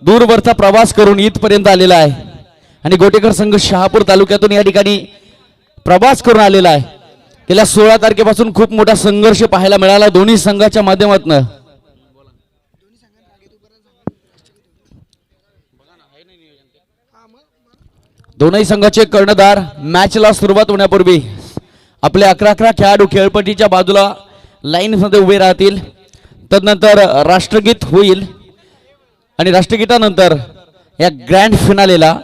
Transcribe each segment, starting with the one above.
दूरवरचा प्रवास करून इथपर्यंत आलेला आहे आणि गोटेकर संघ शहापूर तालुक्यातून या ठिकाणी प्रवास करून आलेला आहे. गेल्या 16 तारखेपासून खूप मोठा संघर्ष पाहायला मिळाला दोन्ही संघाच्या माध्यमातून. दोन्ही संघाचे कर्णधार मॅचला सुरुवात होण्यापूर्वी आपले 11 खेळाडू खेळपट्टीच्या बाजूला लाईन मध्ये उभे राहतील. तदनंतर राष्ट्रगीत होईल आणि राष्ट्रगीतानंतर या ग्रँड फिनालेला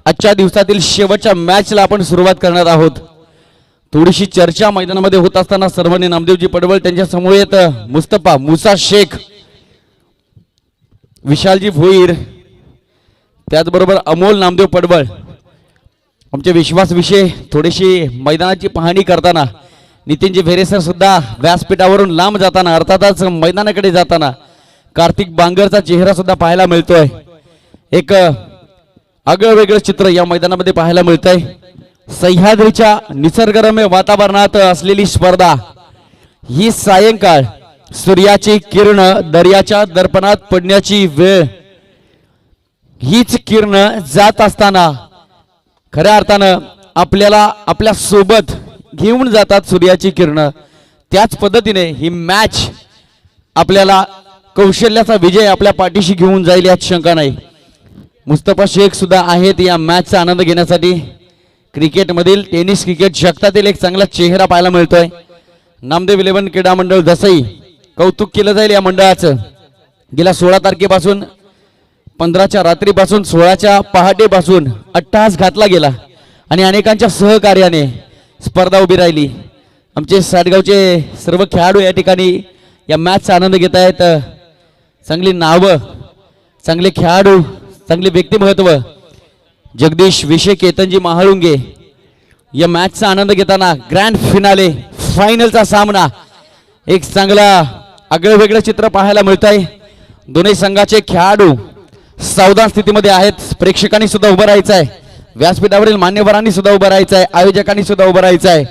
आजच्या दिवसातील शेवटच्या मॅचला आपण सुरुवात करणार आहोत. थोडीशी चर्चा मैदानामध्ये होत असताना सर्वांनी नामदेवजी पडवळ त्यांच्या समवेत मुस्तफा मुसा शेख, विशालजी भोईर, त्याचबरोबर अमोल नामदेव पडवळ आमचे विश्वास विषय थोडीशी मैदानाची पाहणी करताना नितीनजी भेरेसर सुद्धा व्यासपीठावरून लांब जाताना अर्थातच मैदानाकडे जाताना कार्तिक बांगरचा चेहरा सुद्धा पाहायला मिळतोय. एक आगळं वेगळं चित्र या मैदानामध्ये पाहायला मिळतंय. सह्याद्रीच्या निसर्गरम्य वातावरणात असलेली स्पर्धा ही सायंकाळ सूर्याची किरण दर्याच्या दर्पणात पडण्याची वेळ. हीच किरण जात असताना खऱ्या अर्थानं आपल्याला आपल्या सोबत घेऊन जातात सूर्याची किरण. त्याच पद्धतीने ही मॅच आपल्याला कौशल्याचा विजय आपल्या पाठीशी घेऊन जाईल यात शंका नाही. मुस्तफा शेख सुद्धा आहेत या मॅचचा आनंद घेण्यासाठी. क्रिकेटमधील टेनिस क्रिकेट जगतातील एक चांगला चेहरा पाहायला मिळतोय. नामदेव 11 क्रीडा मंडळ दसई कौतुक केलं जाईल या मंडळाचं. गेल्या 16 तारखेपासून 15च्या रात्रीपासून 16च्या पहाटेपासून अट्टहास घातला गेला आणि अनेकांच्या सहकार्याने स्पर्धा उभी राहिली. आमचे साटगावचे सर्व खेळाडू या ठिकाणी या मॅचचा आनंद घेत आहेत. चांगली नावं, चांगले खेळाडू, चांगले व्यक्तिमत्व. जगदीश विषय, केतनजी महाळुंगे या मॅचचा आनंद घेताना ग्रँड फिनाले फायनलचा सामना एक चांगला आगळं वेगळं चित्र पाहायला मिळत आहे. दोन्ही संघाचे खेळाडू सावधान स्थितीमध्ये आहेत. प्रेक्षकांनी सुद्धा उभं राहायचं आहे, व्यासपीठावरील मान्यवरांनी सुद्धा उभं राहायचं आहे, आयोजकांनी सुद्धा उभं राहायचं आहे.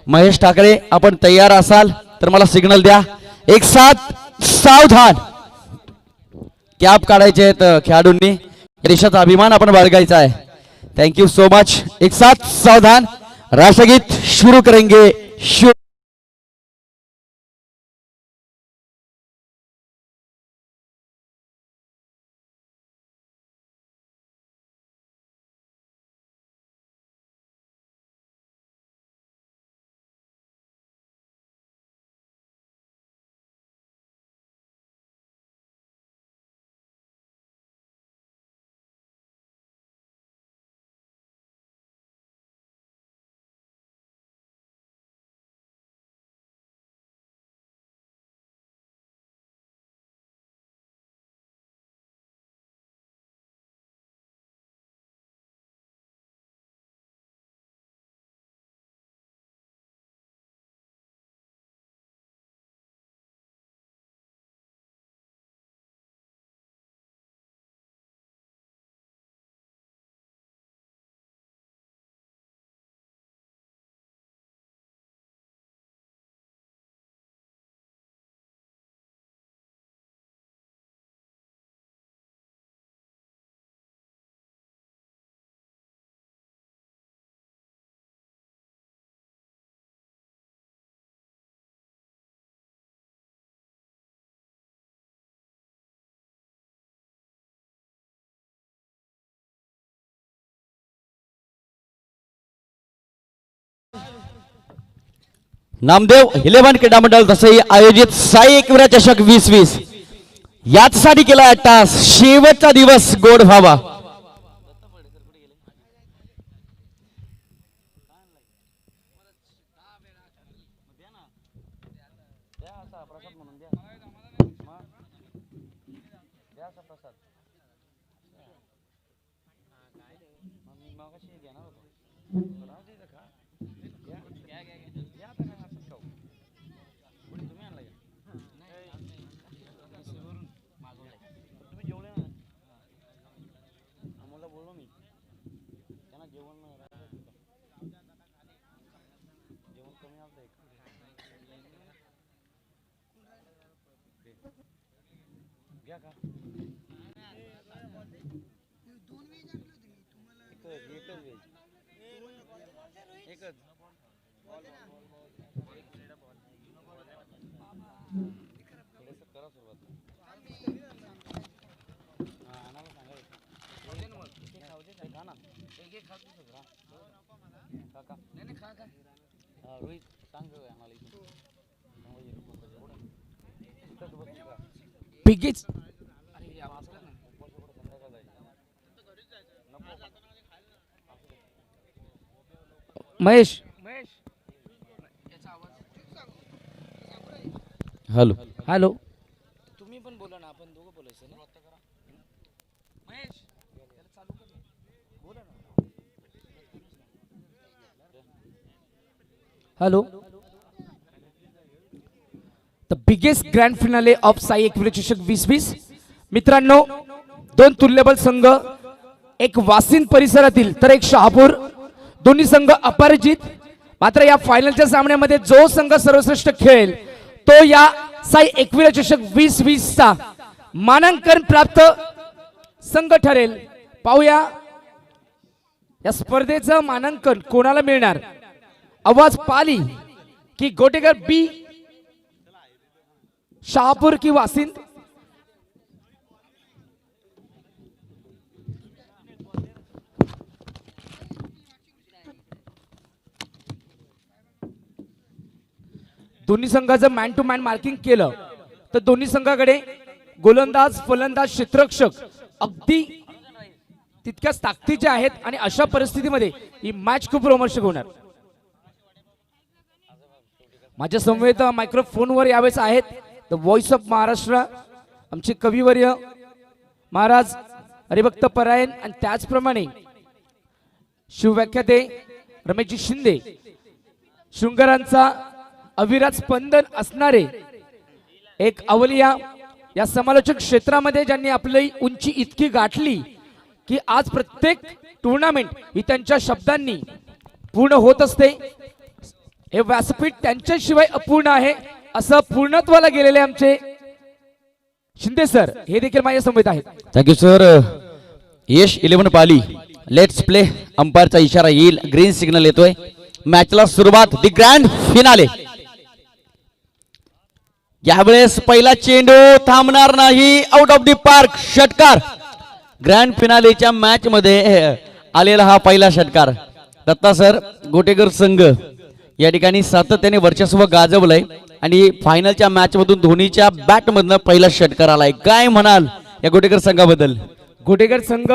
महेश ठाकरे आपण तयार असाल तर मला सिग्नल द्या. एक साथ सावधान. कॅप काढायचे आहेत खेळाडूंनी. देशाचा अभिमान आपण बाळगायचा आहे. Thank you so much. एक साथ सावधान. राष्ट्रगीत शुरू करेंगे. नामदेव 11 क्रीडा मंडळ दसई आयोजित साई एकविरा चषक 2020 याचसाठी केला तास. शेवटचा दिवस गोड व्हावा. बिगेस्ट महेश हॅलो हॅलो तुम्ही पण बोला ना, आपण दोघं बोलायचं ना. Hello the biggest grand finale of Sai Ekvira चषक 2020. मित्रांनो, दोन तुल्यबल संघ, एक वासिन परिसरातील तर एक शहापूर, दोन्ही संघ अपराजित. मात्र या फायनलच्या सामन्यामध्ये जो संघ सर्वश्रेष्ठ खेळेल तो या साई एकविरा चषक 2020 चा मानांकन प्राप्त संघ ठरेल. पाहूया या स्पर्धेचं मानांकन कोणाला मिळणार. आवाज पाली की गोटेकर बी, शहापूर की वासिंद. दोन्ही संघाचं मॅन टू मॅन मार्किंग केलं तर दोन्ही संघाकडे गोलंदाज, फलंदाज, क्षेत्ररक्षक अगदी तितक्याच ताकदीचे आहेत आणि अशा परिस्थितीमध्ये ही मॅच खूप रोमांचक होणार. माझ्या समवेत मायक्रोफोनवर यावेळेस आहेत द व्हॉइस ऑफ महाराष्ट्र, आमचे कविवर्य महाराज हरिभक्त परायण आणि त्याचप्रमाणे शिवव्याख्याते रमेशजी शिंदे, शृंगारांचा अविरत स्पंदन असणारे एक अवलिया या समालोचक क्षेत्रामध्ये ज्यांनी आपली उंची इतकी गाठली की आज प्रत्येक टुर्नामेंट ही त्यांच्या शब्दांनी पूर्ण होत असते. हे व्यासपीठ त्यांच्याशिवाय अपूर्ण आहे असं पूर्णत्वाला गेलेले आमचे शिंदे सर हे देखील माझ्या समवेत आहेत. Thank you sir. यश 11 पाली, लेट्स प्ले. अंपायरचा इशारा येईल, ग्रीन सिग्नल येतोय. मॅचला सुरुवात, दी ग्रँड फिनाले. यावेळेस पहिला चेंडू थांबणार नाही, आउट ऑफ दी पार्क, षटकार. ग्रँड फिनालेच्या मॅच मध्ये आलेला हा पहिला षटकार. दत्ता सर, गोटेकर संघ या ठिकाणी सातत्याने वर्चस्व गाजवलंय आणि फायनलच्या मॅच मधून धोनीच्या बॅट मधनं पहिला षटकार आलाय. काय म्हणाल या गोटेकर संघाबद्दल? गोटेकर संघ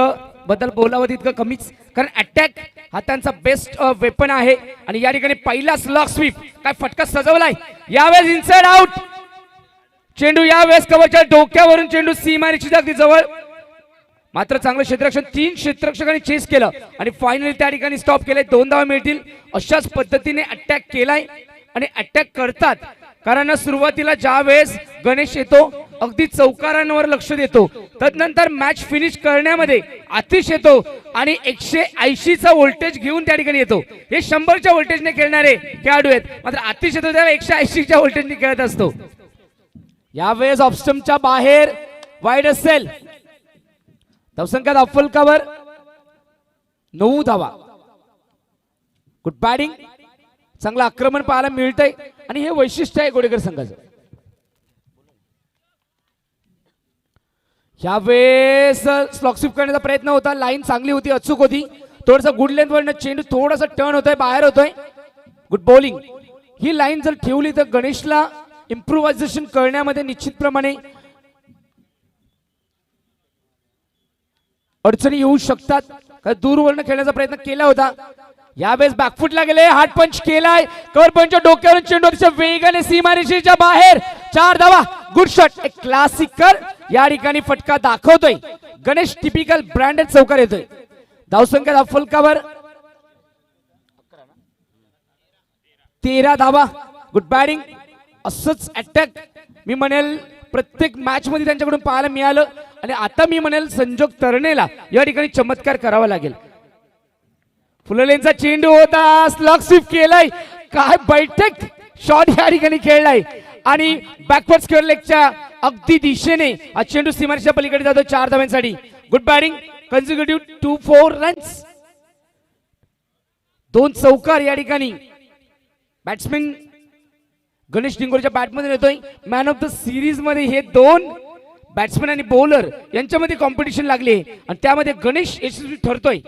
बद्दल बोलावं तितकं कमीच, कारण अटॅक हा त्यांचा बेस्ट वेपन आहे आणि या ठिकाणी पहिला स्लॉग स्वीप काय फटका सजवलाय. यावेळेस इनसाइड आउट चेंडू, यावेळेस कव्हरच्या डोक्यावरून चेंडू सीमारेषेच्या अगदी जवळ. मात्र चांगलं क्षेत्ररक्षण, 3 क्षेत्ररक्षकांनी चेस केलं आणि फायनली त्या ठिकाणी स्टॉप केलंय. 2 धावा मिळतील. अशाच पद्धतीने अटॅक केलाय आणि अटॅक करतात, कारण सुरुवातीला ज्या वेळेस गणेश येतो अगदी चौकारांवर लक्ष देतो, तदनंतर मॅच फिनिश करण्यामध्ये आतिश येतो आणि 180चा व्होल्टेज घेऊन त्या ठिकाणी येतो. हे 100च्या व्होल्टेजने खेळणारे खेळाडू आहेत, मात्र आतिश येतो त्याला 180च्या व्होल्टेजने खेळत असतो. यावेळेस ऑप्शनच्या बाहेर वाईड असेल. धावसंख्या अफलकावर 9 धावा. गुड बॅटिंग, चांगलं आक्रमण पाहायला मिळतंय आणि हे वैशिष्ट्य आहे गोडेकर संघाचं. यावेळेस स्लॉग स्वीप करण्याचा प्रयत्न होता, लाईन चांगली होती, अचूक होती. थोडंसं गुड लेंथ वरनं चेंडू थोडासा टर्न होतोय, बाहेर होतोय. Good bowling. ही लाईन जर ठेवली तर गणेशला इम्प्रोव्हायझेशन करण्यामध्ये निश्चितप्रमाणे अडचणी येऊ शकतात. दूरवरनं खेळण्याचा प्रयत्न केला होता, यावेळेस बॅकफुटला गेले, हार्ड पंच केलाय, कव्हर पंचच्या डोक्यावरून चेंडू अतिशय वेगाने सीमारेषेच्या बाहेर. 4 धावा. गुड शॉट, एक क्लासिकर या ठिकाणी फटका दाखवतोय. गणेश टिपिकल ब्रँडेड चौकार येतोय. धावसंख्या फलकावर 13 धावा. Good batting. असंच अटॅक मी म्हणेल प्रत्येक मॅच मध्ये त्यांच्याकडून पाहायला मिळालं आणि आता मी म्हणेल संजोग तरणेला या ठिकाणी चमत्कार करावा लागेल. फुललेंचा चेंडू होता, स्लॉग स्वीप केलाय, काय बैठक शॉट या ठिकाणी खेळलाय आणि बॅकवर्ड स्क्वेअर लेगच्या अगदी दिशेने हा चेंडू सीमारेषेच्या पलीकडे जातो 4 धाव्यांसाठी. Good batting. Consecutive 2-4 runs. 2 चौकार या ठिकाणी बॅट्समॅन गणेश डिंगोरच्या बॅटमध्ये येतोय. मॅन ऑफ द सिरीज मध्ये हे दोन बॅट्समॅन आणि बॉलर यांच्यामध्ये कॉम्पिटिशन लागली आणि त्यामध्ये गणेश यशस्वी ठरतोय.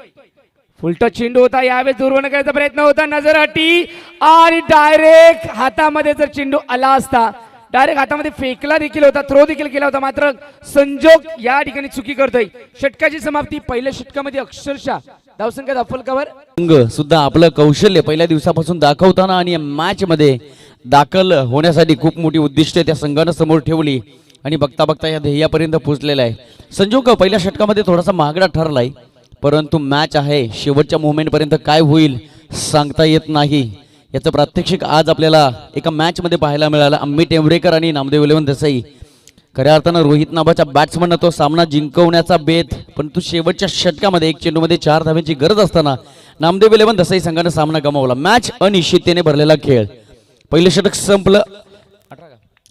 फुलटच चेंडू होता, यावेळेस दुर्वर्ण करायचा प्रयत्न होता, नजर हटी आणि डायरेक्ट हातामध्ये जर चेंडू आला असता, डायरेक्ट हातामध्ये फेकला देखील होता, थ्रो देखील केला होता, मात्र संजोग या ठिकाणी चुकी करतोय. षटकाची समाप्ती. पहिल्या षटकामध्ये अक्षरशः धावसंख्या दाफलकावर संघ सुद्धा आपलं कौशल्य पहिल्या दिवसापासून दाखवताना आणि मॅच मध्ये दाखल होण्यासाठी खूप मोठी उद्दिष्टे त्या संघानं समोर ठेवली आणि बघता बघता या ध्येयापर्यंत पोहोचलेला आहे. संजोग पहिल्या षटकामध्ये थोडासा महागडा ठरलाय, परंतु मॅच आहे, शेवटच्या मोमेंट पर्यंत काय होईल सांगता येत नाही. याचं प्रात्यक्षिक आज आपल्याला एका मॅच मध्ये पाहायला मिळालं. अम्मी टेंभरेकर आणि नामदेव इलेव्हन देसाई. खऱ्या अर्थानं रोहित नावाच्या बॅट्समननं तो सामना जिंकवण्याचा बेत, परंतु शेवटच्या षटकामध्ये एक चेंडूमध्ये 4 धाव्यांची गरज असताना नामदेव इलेव्हन देसाई संघानं सामना गमावला. मॅच अनिश्चिततेने भरलेला खेळ. पहिलं षटक संपलं,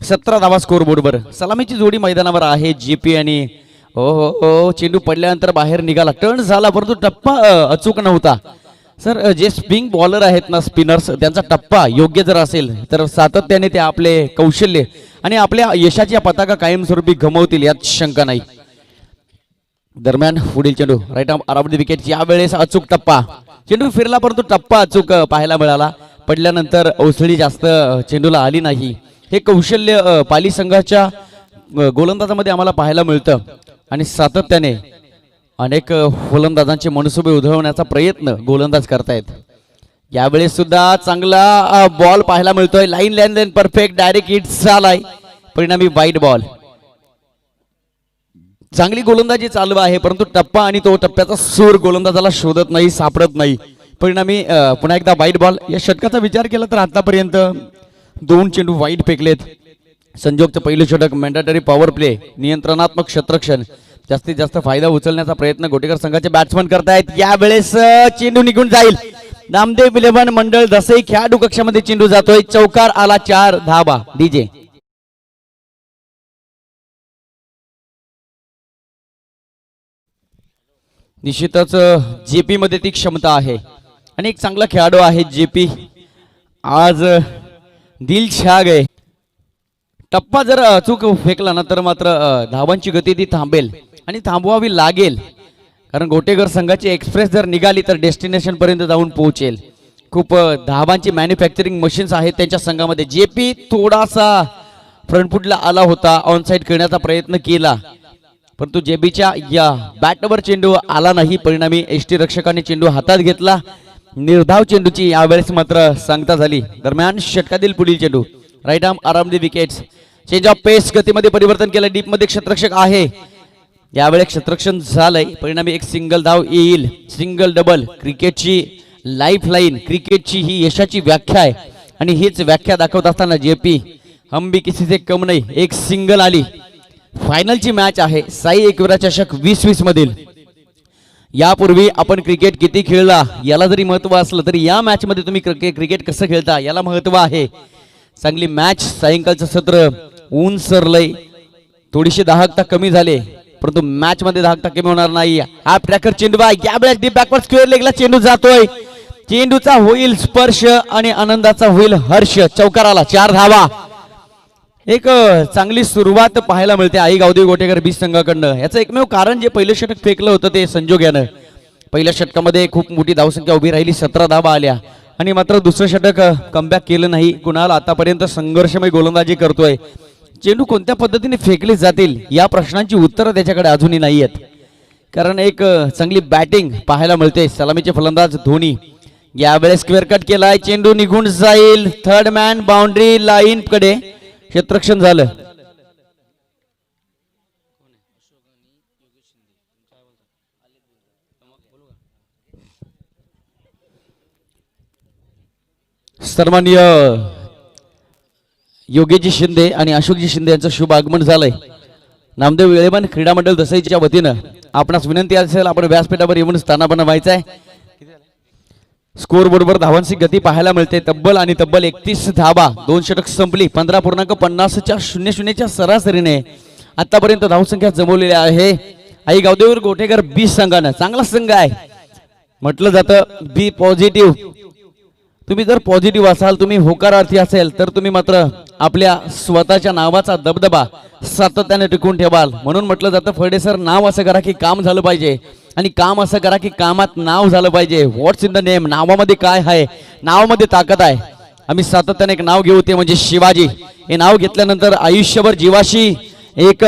17 धावा स्कोर बोर्डवर. सलामीची जोडी मैदानावर आहे. जेपी आणि हो हो हो चेंडू पडल्यानंतर बाहेर निघाला, टर्न झाला, परंतु टप्पा अचूक नव्हता. सर जे स्पिन बॉलर आहेत ना, स्पिनर्स, त्यांचा टप्पा योग्य जर असेल तर सातत्याने ते आपले कौशल्य आणि आपल्या यशाची पताका कायमस्वरूपी गमवतील यात शंका नाही. दरम्यान पुढील चेंडू right arm around the wicket. यावेळेस अचूक टप्पा, चेंडू फिरला परंतु टप्पा अचूक पाहायला मिळाला. पडल्यानंतर अवसळी जास्त चेंडूला आली नाही. हे कौशल्य पाली संघाच्या गोलंदाजामध्ये आम्हाला पाहायला मिळतं आणि सातत्याने अनेक गोलंदाजांचे मनसुबे उधळवण्याचा प्रयत्न गोलंदाज करतायत. यावेळेस सुद्धा चांगला बॉल पाहायला मिळतोय. लाईन लेन परफेक्ट, डायरेक्ट हिट झालाय, परिणामी वाईड बॉल. चांगली गोलंदाजी चालू आहे, परंतु टप्पा आणि तो टप्प्याचा सूर गोलंदाजाला शोधत नाही, सापडत नाही, परिणामी पुन्हा एकदा वाईड बॉल. या षटकाचा विचार केला तर आतापर्यंत 2 चेंडू वाईड फेकलेत. संजोगचं पहिलं षटक मॅन्डेटरी पॉवर प्ले, नियंत्रणात्मक क्षेत्ररक्षण, जास्तीत जास्त फायदा उचलण्याचा प्रयत्न गोटेकर संघाचे बॅट्समन करतायत. यावेळेस चेंडू निघून जाईल. नामदेव इलेव्हन मंडळ दसई खेळाडू कक्षामध्ये चेंडू जातोय. चौकार आला, 4 धावा. डीजे निश्चितच जेपी मध्ये ती क्षमता आहे आणि एक चांगला खेळाडू आहे जेपी. आज दिल छा गए. टप्पा जर अचूक फेकला ना तर मात्र धावांची गती ती थांबेल आणि थांबवावी लागेल, कारण गोटेकर संघाची एक्सप्रेस जर निघाली तर डेस्टिनेशन पर्यंत जाऊन पोहोचेल. खूप धावांची मॅन्युफॅक्चरिंग मशीन्स आहेत त्यांच्या संघामध्ये. जेपी थोडासा फ्रंटफुटला आला होता, ऑन साइड खेळण्याचा प्रयत्न केला, परंतु जेबीच्या या बॅटवर चेंडू आला नाही, परिणामी एसटी रक्षकाने चेंडू हातात घेतला. निर्धाव चेंडूची यावेळेस मात्र सांगता झाली. दरम्यान षटकातील पुढील चेंडू right arm around the wickets. Change of pace, गतीमध्ये परिवर्तन केलं. डीप मध्ये क्षेत्ररक्षक आहे, यावेळेस क्षेत्ररक्षण झालंय, परिणामी एक सिंगल धाव येईल. सिंगल डबल क्रिकेटची लाईफ लाईन, क्रिकेटची ही यशाची व्याख्या आहे आणि हीच व्याख्या दाखवत असताना जेपी हम भी किसी से कम नाही, एक सिंगल आली. फायनलची मॅच आहे साई एकविरा चषक 2020 मधील. यापूर्वी आपण क्रिकेट किती खेळला याला जरी महत्व असलं तरी या मॅच मध्ये तुम्ही क्रिकेट कसं खेळता याला महत्व आहे. चांगली मॅच. सायंकाळचं सत्र, ऊन सरलय, थोडीशी दाहकता कमी झाले, परंतु मॅच मध्ये दाहकता कमी होणार नाही. हा ट्रॅकर चेंडू यावेळेस डीप बॅकवर्ड स्क्वेअर लेगला चेंडू जातोय. चेंडूचा होईल स्पर्श आणि आनंदाचा होईल हर्ष. चौकाराला 4 धावा. एक चांगली सुरुवात पाहायला मिळते आई गावदेवी गोटेकर बीस संघाकडनं. याचं एकमेव कारण जे पहिलं षटक फेकलं होतं ते संजोग यानं. पहिल्या षटकामध्ये खूप मोठी धावसंख्या उभी राहिली, 17 धावा आल्या आणि मात्र दुसरं षटक कमबॅक केलं नाही. कुणाल आतापर्यंत संघर्षमय गोलंदाजी करतोय. चेंडू कोणत्या पद्धतीने फेकले जातील या प्रश्नांची उत्तरं त्याच्याकडे अजूनही नाही आहेत, कारण एक चांगली बॅटिंग पाहायला मिळते. सलामीचे फलंदाज धोनी. यावेळेस स्क्वेअर कट केलाय, चेंडू निघून जाईल. थर्ड मॅन बाउंड्री लाईन कडे क्षेत्ररक्षण झालं. सन्माननीय योगेशजी शिंदे आणि अशोकजी शिंदे यांचं शुभ आगमन झालंय. नामदेव इलेव्हन क्रीडा मंडळ दसईच्या वतीनं आपणास विनंती असेल आपण व्यासपीठावर येऊन स्थानापन्न व्हायचं आहे. स्कोर बोर्डवर धावांची गती पाहायला मिळते. तब्बल 31 धावा. 2 षटक संपली. 15.50च्या 0-0च्या सरासरीने आतापर्यंत धावसंख्या जमवलेली आहे. आई गावदेवी गोटेकर बीस संघानं. चांगला संघ आहे म्हटलं जातं. बी पॉझिटिव्ह तुम्ही जर पॉझिटिव्ह असाल, तुम्ही होकारार्थी असेल, तर तुम्ही मात्र आपल्या स्वतःच्या नावाचा दबदबा सातत्याने टिकून ठेवाल. म्हणून म्हटलं जातं फळदेसर नाव असं करा की काम झालं पाहिजे आणि काम असं करा की कामात नाव झालं पाहिजे. व्हॉट्स इन द नेम, नावामध्ये काय आहे, नावामध्ये ताकद आहे. आम्ही सातत्याने एक नाव घेऊ ते म्हणजे शिवाजी. हे नाव घेतल्यानंतर आयुष्यभर जीवाशी एक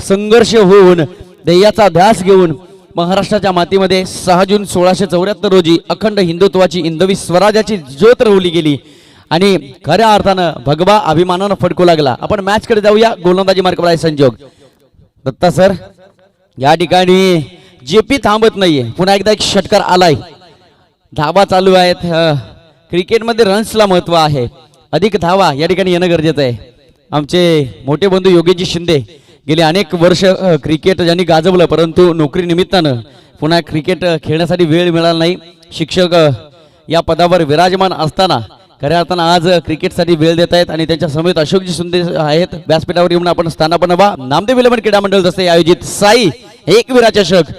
संघर्ष होऊन ध्येयाचा ध्यास घेऊन महाराष्ट्राच्या मातीमध्ये 6 जून 1674 रोजी अखंड हिंदुत्वाची हिंदवी स्वराज्याची ज्योत रोवली गेली आणि खऱ्या अर्थानं भगवा अभिमानानं फडकू लागला. आपण मॅच कडे जाऊया. गोलंदाजी मार्कवर आहे संजोग दत्ता सर. या ठिकाणी जेपी थांबत नाहीये. पुन्हा एकदा एक षटकार आलाय. धावा चालू आहेत. क्रिकेटमध्ये रन्सला महत्व आहे. अधिक धावा या ठिकाणी येणं गरजेचं आहे. आमचे मोठे बंधू योगेशजी शिंदे गेले अनेक वर्ष क्रिकेट ज्यांनी गाजवलं, परंतु नोकरी निमित्तानं पुन्हा क्रिकेट खेळण्यासाठी वेळ मिळाला नाही. शिक्षक या पदावर विराजमान असताना खऱ्या अर्थानं आज क्रिकेटसाठी वेळ देत आहेत आणि त्यांच्या समेत अशोकजी शिंदे आहेत. व्यासपीठावर येऊन आपण स्थानापन्न व्हा. नामदेव विलंबन क्रीडा मंडळ तसे आयोजित साई एकविरा चषक.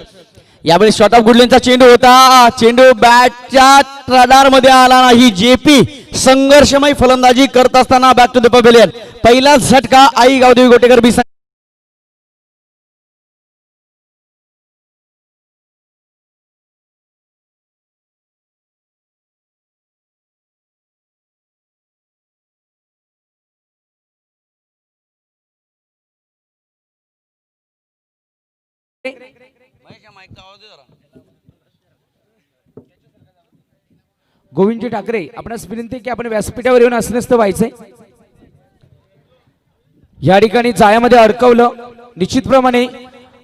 यावेळी शॉट ऑफ गुडलेनचा चेंडू होता. चेंडू बॅटच्या रडार मध्ये आला नाही. जेपी संघर्षमय फलंदाजी करत असताना बॅक टू द पवेलियन. पहिला झटका आई गावदेवी गोटेकर बी. गोविंदजी ठाकरे, आपणास विनंती आहे की आपण व्यासपीठावर येऊन अस्वस्थ व्हायचंय. या ठिकाणी जाळ्यामध्ये अडकवलं. निश्चितप्रमाणे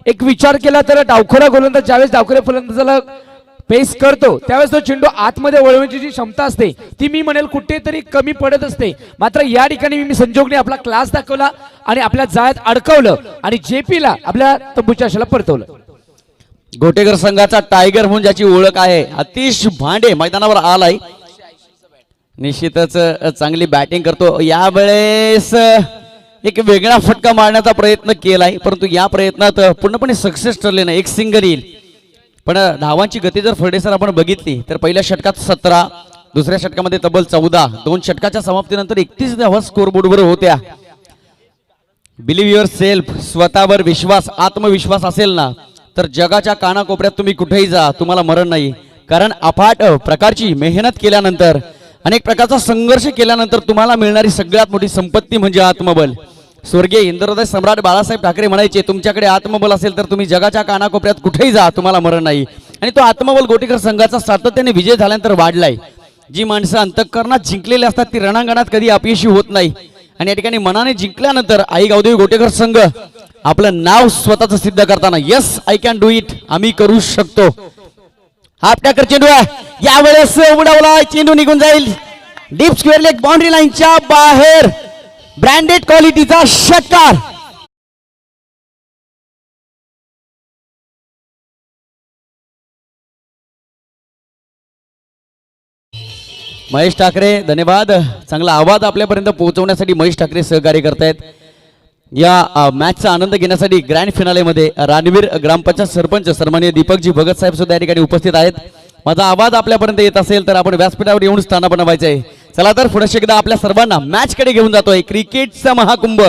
एक विचार केला तर डावखोरा गोलंदाज ज्यावेळेस डावखोऱ्या फलंदाजाला पेस करतो त्यावेळेस तो चेंडू आतमध्ये वळवण्याची जी क्षमता असते ती मी म्हणेल कुठेतरी कमी पडत असते. मात्र या ठिकाणी मी संजोगने आपला क्लास दाखवला आणि आपल्या जाळ्यात अडकवलं आणि जेपीला आपल्या तंबूच्या आशेला परतवलं. गोटेकर संघाचा टायगर म्हणून ज्याची ओळख आहे आतिश भांडे मैदानावर आलाय. निश्चितच चांगली बॅटिंग करतो. यावेळेस एक वेगळा फटका मारण्याचा प्रयत्न केलाय, परंतु या प्रयत्नात पूर्णपणे सक्सेस ठरले नाही. एक सिंगल येईल, पण धावांची गती जर फळदेसर आपण बघितली तर पहिल्या षटकात 17, दुसऱ्या षटकामध्ये तब्बल 14. 2 षटकाच्या समाप्तीनंतर 31 धावा स्कोरबोर्डवर होत्या. बिलीव्ह युअर सेल्फ, स्वतःवर विश्वास, आत्मविश्वास असेल ना तर जगाच्या कानाकोपऱ्यात तुम्ही कुठेही जा, तुम्हाला मरण नाही. कारण अफाट प्रकारची मेहनत केल्यानंतर, अनेक प्रकारचा संघर्ष केल्यानंतर तुम्हाला मिळणारी सगळ्यात मोठी संपत्ती म्हणजे आत्मबल. स्वर्गीय इंद्रहृदय सम्राट बाळासाहेब ठाकरे म्हणायचे, तुमच्याकडे आत्मबल असेल तर तुम्ही जगाच्या कानाकोपऱ्यात कुठेही जा, तुम्हाला मरण नाही. आणि तो आत्मबल गोटेकर संघाचा सातत्याने विजय झाल्यानंतर वाढलाय. जी माणसं अंतःकरणात जिंकलेली असतात ती रणांगणात कधी अपयशी होत नाही. आणि या ठिकाणी मनाने जिंकल्यानंतर आई गावदेवी गोटेकर संघ आपलं नाव स्वतःच सिद्ध करताना yes I can do it, आम्ही करू शकतो. हाफ टॅकर चेंडू आहे. यावेळेस उडवला, चेंडू निघून जाईल. डीप स्क्वेअर लेग बाउंड्री लाईनच्या बाहेर. ब्रँडेड क्वालिटीचा षटकार. महेश ठाकरे धन्यवाद. चांगला आवाज आपल्यापर्यंत पोहोचवण्यासाठी महेश ठाकरे सहकार्य करतायत. या मॅचचा आनंद घेण्यासाठी ग्रँड फिनालेमध्ये रानवीर ग्रामपंचायत सरपंच सन्माननीय दीपकजी भगत साहेब सुद्धा या ठिकाणी उपस्थित आहेत. माझा आवाज आपल्यापर्यंत येत असेल तर आपण व्यासपीठावर येऊन स्थानापन्न व्हायचं आहे. चला तर पुढे एकदा आपल्या सर्वांना मॅच कडे घेऊन जातोय. क्रिकेटचा महाकुंभ,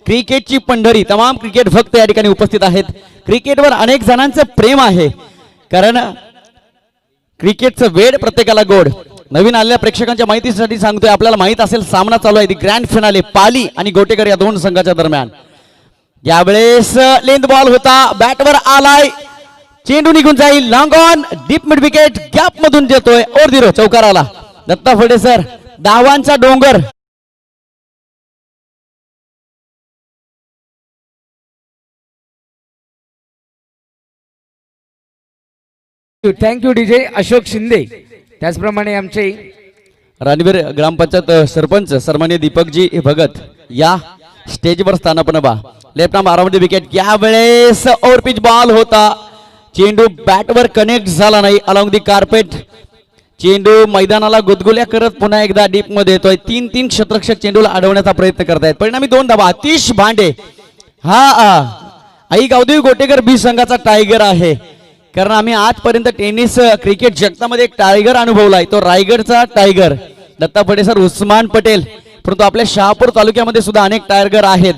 क्रिकेटची पंढरी, तमाम क्रिकेट भक्त या ठिकाणी उपस्थित आहेत. क्रिकेटवर अनेक जणांचं प्रेम आहे, कारण क्रिकेटचं वेड प्रत्येकाला गोड. नवीन आलेल्या प्रेक्षकांच्या माहितीसाठी सांगतोय, आपल्याला माहित असेल सामना चालू आहे ग्रँड फिनाले पाली आणि गोटेकर या दोन संघाच्या दरम्यान. यावेळेस लेंथ बॉल होता, बॅटवर आलाय, चेंडू निघून जाईल. Long on, deep mid wicket, gap मधून देतोय. ओर 0 चौकार आला. दत्ता फळदेसर धावांचा डोंगर. Thank you DJ Ashok Shinde. त्याचप्रमाणे आमचे रानवीर ग्रामपंचायत सरपंच सन्माननीय दीपकजी भगत या स्टेजवर स्थानापन्न बा. लेफ्ट आर्म आरामध्ये विकेट. यावेळेस ओव्हर पिच बॉल होता, चेंडू बॅटवर कनेक्ट झाला नाही. अलॉंग दी कार्पेट चेंडू मैदानाला गुदगुल्या करत पुन्हा एकदा डीप मध्ये येतोय. 3 क्षेत्ररक्षक चेंडूला अडवण्याचा प्रयत्न करतायत. परिणामी 2 धावा. आतिश भांडे हा आई गावदेवी गोटेकर बी संघाचा टायगर आहे, कारण आम्ही आजपर्यंत टेनिस क्रिकेट जगतामध्ये एक टायगर अनुभवलाय, तो रायगडचा टायगर. दत्ता फडेसर, उस्मान पटेल, परंतु आपल्या शहापूर तालुक्यामध्ये सुद्धा अनेक टायगर आहेत.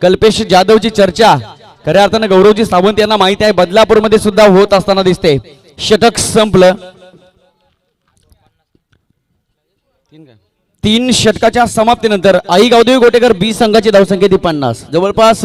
कल्पेश जाधवची चर्चा खऱ्या अर्थानं गौरवजी सावंत यांना माहिती आहे, बदलापूरमध्ये सुद्धा होत असताना दिसते. षटक संपलं. 3 षटकाच्या समाप्तीनंतर आई गावदेवी गोटेकर बी संघाची धावसंख्या ती 50. जवळपास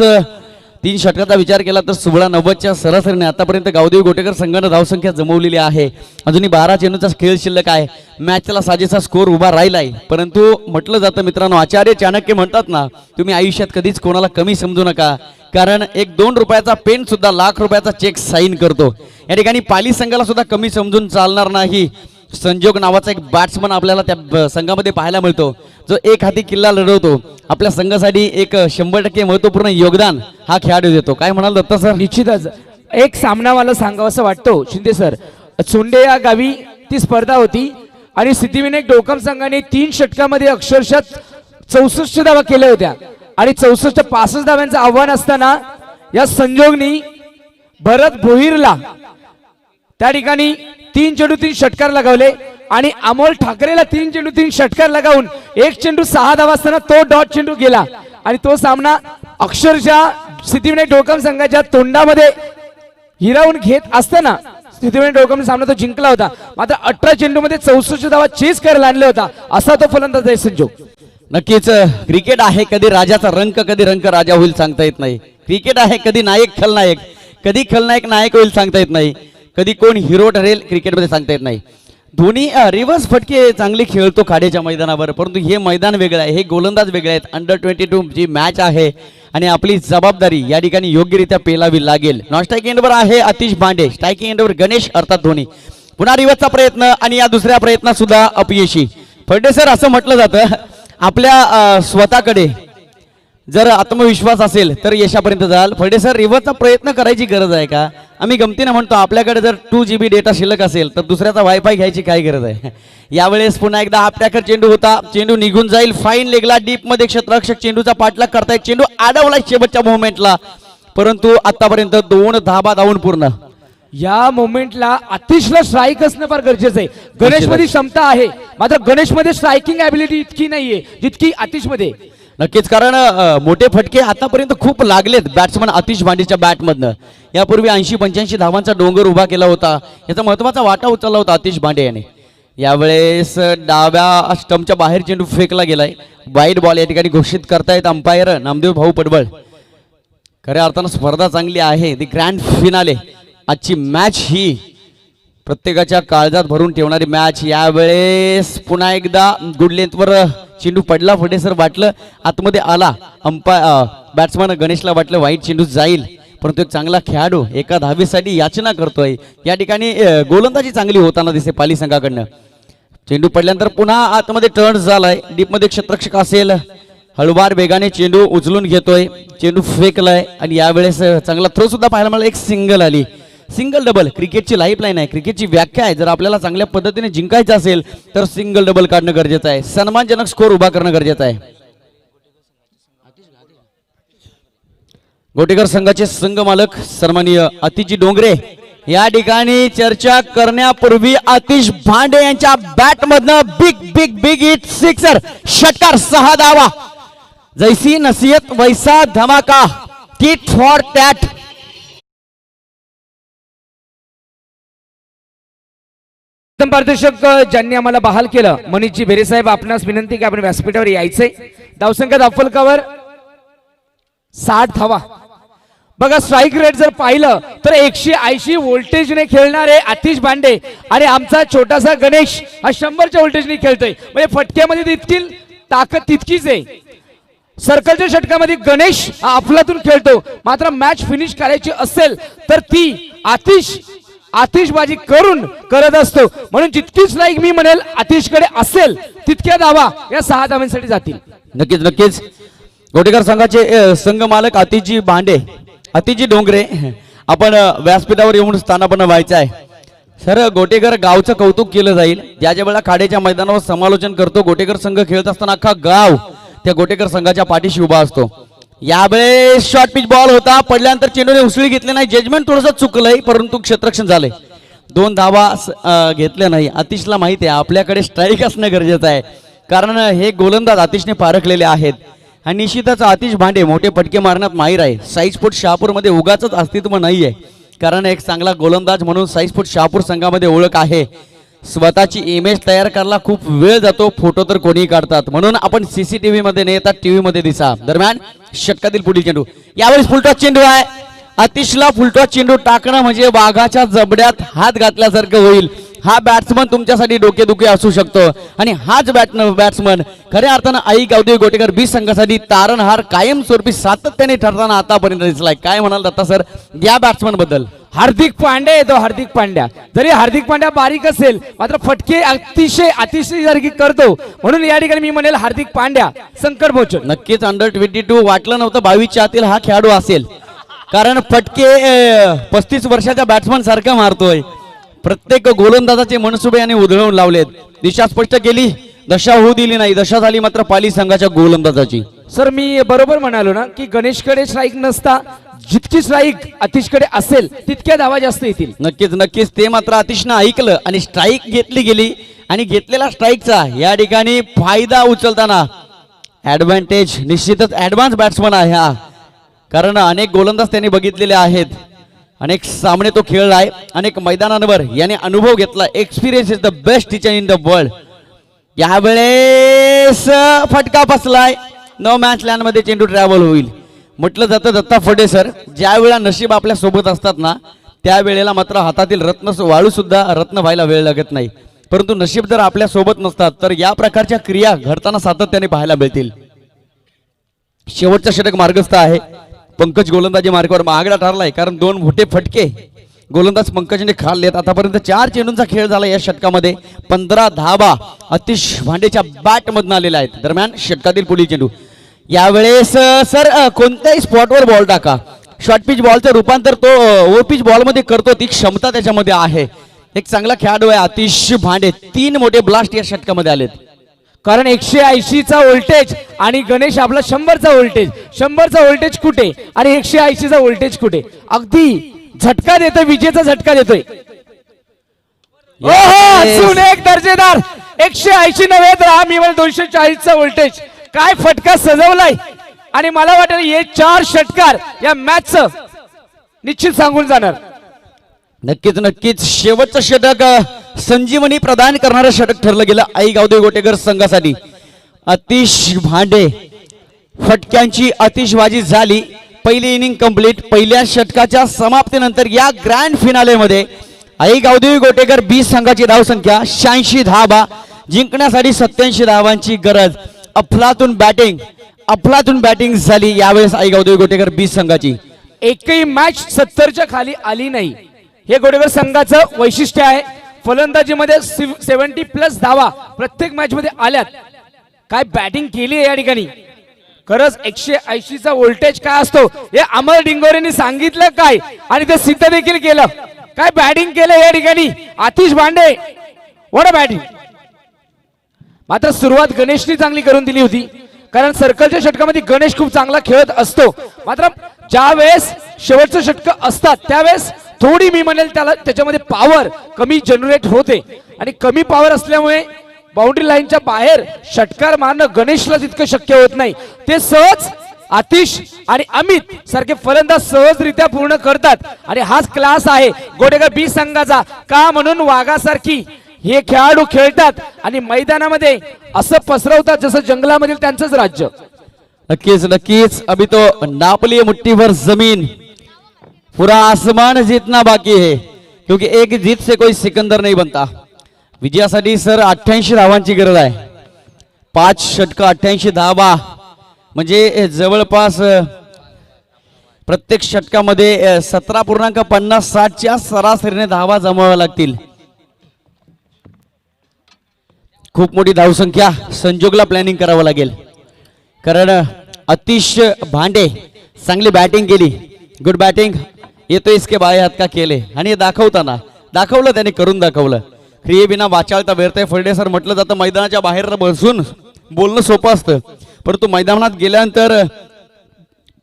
3 षटकाचा विचार केला तर 16-90च्या सरासरीने आतापर्यंत गावदेवी गोटेकर संघानं धावसंख्या जमवलेली आहे. अजूनही 12 चेंडूचा खेळ शिल्लक आहे. मॅचला साजेसा स्कोर उभा राहिलाय, परंतु म्हटलं जातं मित्रांनो, आचार्य चाणक्य म्हणतात ना, तुम्ही आयुष्यात कधीच कोणाला कमी समजू नका, कारण एक 2 रुपयाचा पेन सुद्धा लाख रुपयाचा चेक साईन करतो. या ठिकाणी पाली संघाला सुद्धा कमी समजून चालणार नाही. संजोग नावाचा एक बॅट्समन आपल्याला त्या संघामध्ये पाहायला मिळतो, जो एक हाती किल्ला लढवतो. आपल्या संघासाठी एक 100% महत्वपूर्ण योगदान हा खेळाडू देतो. काय म्हणाल दत्ता सर? निश्चितच एक सामना मला सांगावा असं वाटतो शिंदे सर. सोंडे या गावी ती स्पर्धा होती आणि सिद्धिविनायक डोकम संघाने 3 षटकामध्ये अक्षरशः 64 धावा केल्या होत्या आणि 64-65 धाव्यांचं आव्हान असताना या संजोगनी भरत भोईरला त्या ठिकाणी 3 चेंडू 3 षटकार लगावले आणि अमोल ठाकरेला 3 चेंडू 3 षटकार लगावून 1 चेंडू 6 धावा असताना तो डॉट चेंडू गेला आणि तो सामना अक्षरशः सिद्धिविनायक डोकम संघाच्या तोंडामध्ये हिरावून घेत असताना सिद्धिविनायक डोकम सामना तो जिंकला होता. मात्र 18 चेंडूमध्ये 64 धावा चेस करायला आणले होता असा तो फलंदाज आहे संजोग. नक्कीच क्रिकेट आहे, कधी राजाचा रंक कधी रंक राजा होईल सांगता येत नाही. क्रिकेट आहे, कधी नायक खलनायक, कधी खलनायक नायक होईल सांगता येत नाही, कधी कोण हिरो ठरेल क्रिकेटमध्ये सांगता येत नाही. धोनी रिव्हर्स फटके चांगले खेळतो खाड्याच्या मैदानावर, परंतु हे मैदान वेगळं आहे, हे गोलंदाज वेगळे आहेत. अंडर 22 जी मॅच आहे आणि आपली जबाबदारी या ठिकाणी योग्यरित्या पेलावी लागेल. नॉन स्ट्रायकिंग एंडवर आहे आतिश भांडे, स्ट्रायकिंग एंडवर गणेश अर्थात धोनी. पुन्हा रिव्हर्सचा प्रयत्न आणि या दुसऱ्या प्रयत्नात सुद्धा अपयशी. फडणवीस असं म्हटलं जातं, आपल्या स्वतःकडे जर आत्मविश्वास असेल तर यशापर्यंत जाल. फडणवीस रिव्हर्सचा प्रयत्न करायची गरज आहे का? आम्ही गमतीनं म्हणतो, आपल्याकडे जर 2 GB डेटा शिल्लक असेल तर दुसऱ्याचा वायफाय घ्यायची काय गरज आहे? यावेळेस पुन्हा एकदा हाफ टॅकर चेंडू होता, चेंडू निघून जाईल. फाईन लेगला डीप मध्ये क्षेत्ररक्षक चेंडूचा पाठलाग करतायत, चेंडू अडवला शेवटच्या मोमेंटला, परंतु आतापर्यंत 2 धाबा धावून पूर्ण. या मोमेंटला आतिशला स्ट्राईक असणं फार गरजेचं आहे. गणेश मध्ये क्षमता आहे, मात्र गणेश मध्ये स्ट्रायकिंग ॲबिलिटी इतकी नाहीये जितकी आतिश मध्ये. नक्कीच, कारण मोठे फटके आतापर्यंत खूप लागलेत बॅट्समन आतिश भांडेच्या बॅटमधनं. यापूर्वी 80-85 धावांचा डोंगर उभा केला होता, याचा महत्वाचा वाटा उचलला होता आतिश भांडे याने. यावेळेस डाव्या स्टंपच्या बाहेर चेंडू फेकला गेलाय. वाईड बॉल या ठिकाणी घोषित करतायत अंपायर नामदेव भाऊ पडबळ. खऱ्या अर्थानं स्पर्धा चांगली आहे, दी ग्रँड फिनाले. आजची मॅच ही प्रत्येकाच्या काळजात भरून ठेवणारी मॅच. यावेळेस पुन्हा एकदा गुड लेंथवर चेंडू पडला, फडेसर वाटलं आतमध्ये आला, बॅट्समन गणेशला वाटलं वाईट चेंडू जाईल, परंतु एक चांगला खेळाडू एका धावेसाठी याचना करतोय. या ठिकाणी गोलंदाजी चांगली होताना दिसते पाली संघाकडनं. चेंडू पडल्यानंतर पुन्हा आतमध्ये टर्न झालाय, डीपमध्ये क्षेत्ररक्षक असेल, हळूवार वेगाने चेंडू उचलून घेतोय, चेंडू फेकलाय आणि यावेळेस चांगला थ्रो सुद्धा पाहायला मला एक सिंगल आली. सिंगल डबल क्रिकेटची लाईफलाईन आहे, क्रिकेटची व्याख्या आहे. जर आपल्याला चांगल्या पद्धतीने जिंकायचं असेल तर सिंगल डबल काढणं गरजेचं आहे, सन्मानजनक स्कोर उभा करणं गरजेचं आहे. गोटेकर संघाचे संघ मालक सन्माननीय आतिशजी डोंगरे या ठिकाणी चर्चा करण्यापूर्वी आतिश भांडे यांच्या बॅट मधनं big big big hit sixer, षटकार, 6 धावा. जैसी नसीहत वैसा धमाका, टिट फॉर टॅट. पारदर्शक ज्यांनी आम्हाला बहाल केलं, मनीषजी भेरे साहेब, आपणास विनंती की आपण व्यासपीठावर यायचंय. धावसंख्या दाफलकावर 60 धावा. बघा स्ट्राईक रेट जर पाहिलं तर 180 व्होल्टेजने खेळणारे आतिश भांडे आणि आमचा छोटासा गणेश हा 100च्या व्होल्टेजने खेळतोय. म्हणजे फटक्यामध्ये तितकी ताकद तितकीच आहे. सर्कलच्या षटकामध्ये गणेश हा अफलातून खेळतो, मात्र मॅच फिनिश करायची असेल तर ती आतिशबाजी करून करत असतो. म्हणून जितकी स्ट्राईक मी म्हणेल आतिशकडे असेल तितक्या धावा या 6 धावांसाठी जातील. नक्कीच नक्कीच. गोटेकर संघाचे संघ मालक आतिशजी भांडे, आतिशजी डोंगरे, आपण व्यासपीठावर येऊन स्थानापन्न व्हायचं आहे. सर, गोटेकर गावचं कौतुक केलं जाईल. ज्या ज्या वेळेला खाड्याच्या मैदानावर समालोचन करतो, गोटेकर संघ खेळत असताना अख्खा गाव त्या गोटेकर संघाच्या पाठीशी उभा असतो. यावेळेस शॉर्ट पिच बॉल होता, पडल्यानंतर चेंडूने उसळी घेतली नाही, जजमेंट थोडंसं चुकलंय, परंतु क्षेत्ररक्षण झालंय. 2 धावा घेतल्या नाही. आतिशला माहिती आहे आपल्याकडे स्ट्राईक असणं गरजेचं आहे. कारण हे गोलंदाज अतिशय पारखलेले आहेत आणि निश्चितच आतिश भांडे मोठे फटके मारण्यात माहीर आहे. साईस्फोट शहापूरमध्ये उगाच अस्तित्व नाही आहे, कारण एक चांगला गोलंदाज म्हणून साईस्फोट शहापूर संघामध्ये ओळख आहे. स्वतःची इमेज तयार करायला खूप वेळ जातो, फोटो तर कोणीही काढतात, म्हणून आपण CCTV मध्ये न येतात टीव्ही मध्ये दिसा. दरम्यान षटकातील पुढील चेंडू, यावेळेस फुलटॉस चेंडू आहे. आतिशला फुलटॉस चेंडू टाकणं म्हणजे वाघाच्या जबड्यात हात घातल्यासारखं होईल. हा बॅट्समन तुमच्यासाठी डोकेदुखी असू शकतो आणि हाच बॅट्समन खऱ्या अर्थानं आई गावदेवी गोटेकर बी संघासाठी तारणहार कायमस्वरूपी सातत्याने ठरताना आतापर्यंत दिसलाय. काय म्हणाल दत्ता सर या बॅट्समन बद्दल? हार्दिक पांड्या येतो. हार्दिक पांड्या जरी हार्दिक पांड्या बारीक असेल मात्र फटके अतिशय सारखी करतो, म्हणून या ठिकाणी मी म्हणेल हार्दिक पांड्या संकट मोचन. नक्कीच अंडर 22 वाटलं नव्हतं 22च्या आतील हा खेळाडू असेल, कारण फटके 35 वर्षाच्या बॅट्समन सारखा मारतोय. प्रत्येक गोलंदाजाचे मनसुबे यांनी उधळून लावलेत. दिशा स्पष्ट केली, दशा होऊ दिली नाही. दशा झाली मात्र पाली संघाच्या गोलंदाजाची. सर मी बरोबर म्हणालो ना की गणेशकडे स्ट्राईक नसता, जितकी स्ट्राईक आतिशकडे असेल तितक्या धावा जास्त येतील. नक्कीच नक्कीच ते मात्र आतिशनं ऐकलं आणि स्ट्राईक घेतली गेली आणि घेतलेला स्ट्राईकचा या ठिकाणी फायदा उचलताना ऍडव्हान्टेज निश्चितच ऍडव्हान्स बॅट्समन आहे हा, कारण अनेक गोलंदाज त्यांनी बघितलेले आहेत, अनेक सामने तो खेळलाय, अनेक मैदानांवर याने अनुभव घेतला. Experience is the best teacher in the world. यावेळेस फटका बसलाय. नो मॅच लँड मध्ये चेंडू ट्रॅव्हल होईल. म्हटलं जातं दत्ता फडे सर, ज्या वेळा नशीब आपल्या सोबत असतात ना त्यावेळेला मात्र हातातील रत्न वाळू सुद्धा रत्न व्हायला वेळ लागत नाही, परंतु नशीब जर आपल्या सोबत नसतात तर या प्रकारच्या क्रिया घडताना सातत्याने पाहायला मिळतील. शेवटचा षटक मार्गस्थ आहे. पंकज गोलंदाजी मार्गावर महागडा ठरलाय, कारण 2 मोठे फटके गोलंदाज पंकजने खाल्लेत. आतापर्यंत 4 चेंडूंचा खेळ झाला या षटकामध्ये. 15 धावा आतिश भांडेच्या बॅट मधून आलेल्या आहेत. दरम्यान षटकातील पुढील चेंडू, यावेळेस सर कोणत्याही स्पॉटवर बॉल टाका, शॉर्ट पिच बॉलचं रूपांतर तो ओव्हर पिच बॉल मध्ये करतो, ती क्षमता त्याच्यामध्ये आहे. एक चांगला खेळाडू आहे आतिश भांडे. 3 मोठे ब्लास्ट या षटकामध्ये आलेत, कारण 180चा व्होल्टेज आणि गणेश आपला 100चा व्होल्टेज. 100चा व्होल्टेज कुठे आणि 180चा व्होल्टेज कुठे? अगदी झटका देतोय, विजेचा झटका देतोय. अजून एक दर्जेदार 180 नव्हे तर मी म्हणेल 240चा व्होल्टेज. काय फटका सजवलाय, आणि मला वाटेल हे 4 षटकार या मॅचचं निश्चित सांगून जाणार. नक्कीच नक्कीच शेवटचं षटक संजीवनी प्रदान करणारं षटक ठरलं गेलं आई गावदेवी गोटेकर संघासाठी. आतिश भांडे फटक्यांची आतिषबाजी झाली. पहिली इनिंग कंप्लीट. पहिल्या षटकाच्या समाप्तीनंतर या ग्रँड फिनाले मध्ये आई गावदेवी गोटेकर बी संघाची धावसंख्या 86 धावा, जिंकण्यासाठी 87 धावांची गरज. अफलातून बॅटिंग झाली यावेळेस आई गावदेवी गोटेकर बी संघाची. एकही मॅच 70च्या खाली आली नाही, हे गोटेकर संघाचं वैशिष्ट्य आहे. फलंदाजीमध्ये 70+ धावा प्रत्येक मॅच मध्ये आल्यात. काय बॅटिंग केली या ठिकाणी. खरंच 180चा व्होल्टेज काय असतो हे अमर डिंगोरेंनी सांगितलं काय, आणि ते सिद्ध देखील केलं. काय बॅटिंग केलं या ठिकाणी आतिश भांडे. What a batting. मात्र सुरुवात गणेशनी चांगली करून दिली होती, कारण सर्कलच्या षटकामध्ये गणेश खूप चांगला खेळत असतो. मात्र ज्या वेळेस शेवटचं षटक असतात त्यावेळेस थोडी मी म्हणेल त्याच्यामध्ये पॉवर कमी जनरेट होते, आणि कमी पॉवर असल्यामुळे बाउंड्री लाईनच्या बाहेर षटकार मारणं गणेशला तितकं शक्य होत नाही. ते सहज आतिश आणि अमित सारखे फलंदाज सहजरित्या पूर्ण करतात, आणि हाच क्लास आहे गोटेकर बी संघाचा. का म्हणून वाघासारखी हे खेळाडू खेळतात आणि मैदानामध्ये असं पसरवतात जसं जंगलामधील त्यांचंच राज्य. नक्कीच नक्कीच. अभी तो नापली मुट्ठी भर जमीन, पूरा आसमान जीतना बाकी है, क्योंकि एक जीत से कोई सिकंदर नहीं बनता. विजयासाठी सर 88 धावांची गरज आहे. 5 षटक 88 धावा म्हणजे जवळपास प्रत्येक षटकामध्ये 17.50-60च्या सरासरीने धावा जमवाव्या लागतील. खूप मोठी धावसंख्या संजोगला प्लॅनिंग करावं लागेल, कारण आतिश भांडे चांगली बॅटिंग केली. Good batting. येतो इसके बाय हात का केले, आणि दाखवलं त्याने, करून दाखवलं. क्रिये बिना वाचाळता व्यर्थ. फर्डे सर म्हटलं जातं मैदानाच्या बाहेर बसून बोलणं सोपं असतं, परंतु मैदानात गेल्यानंतर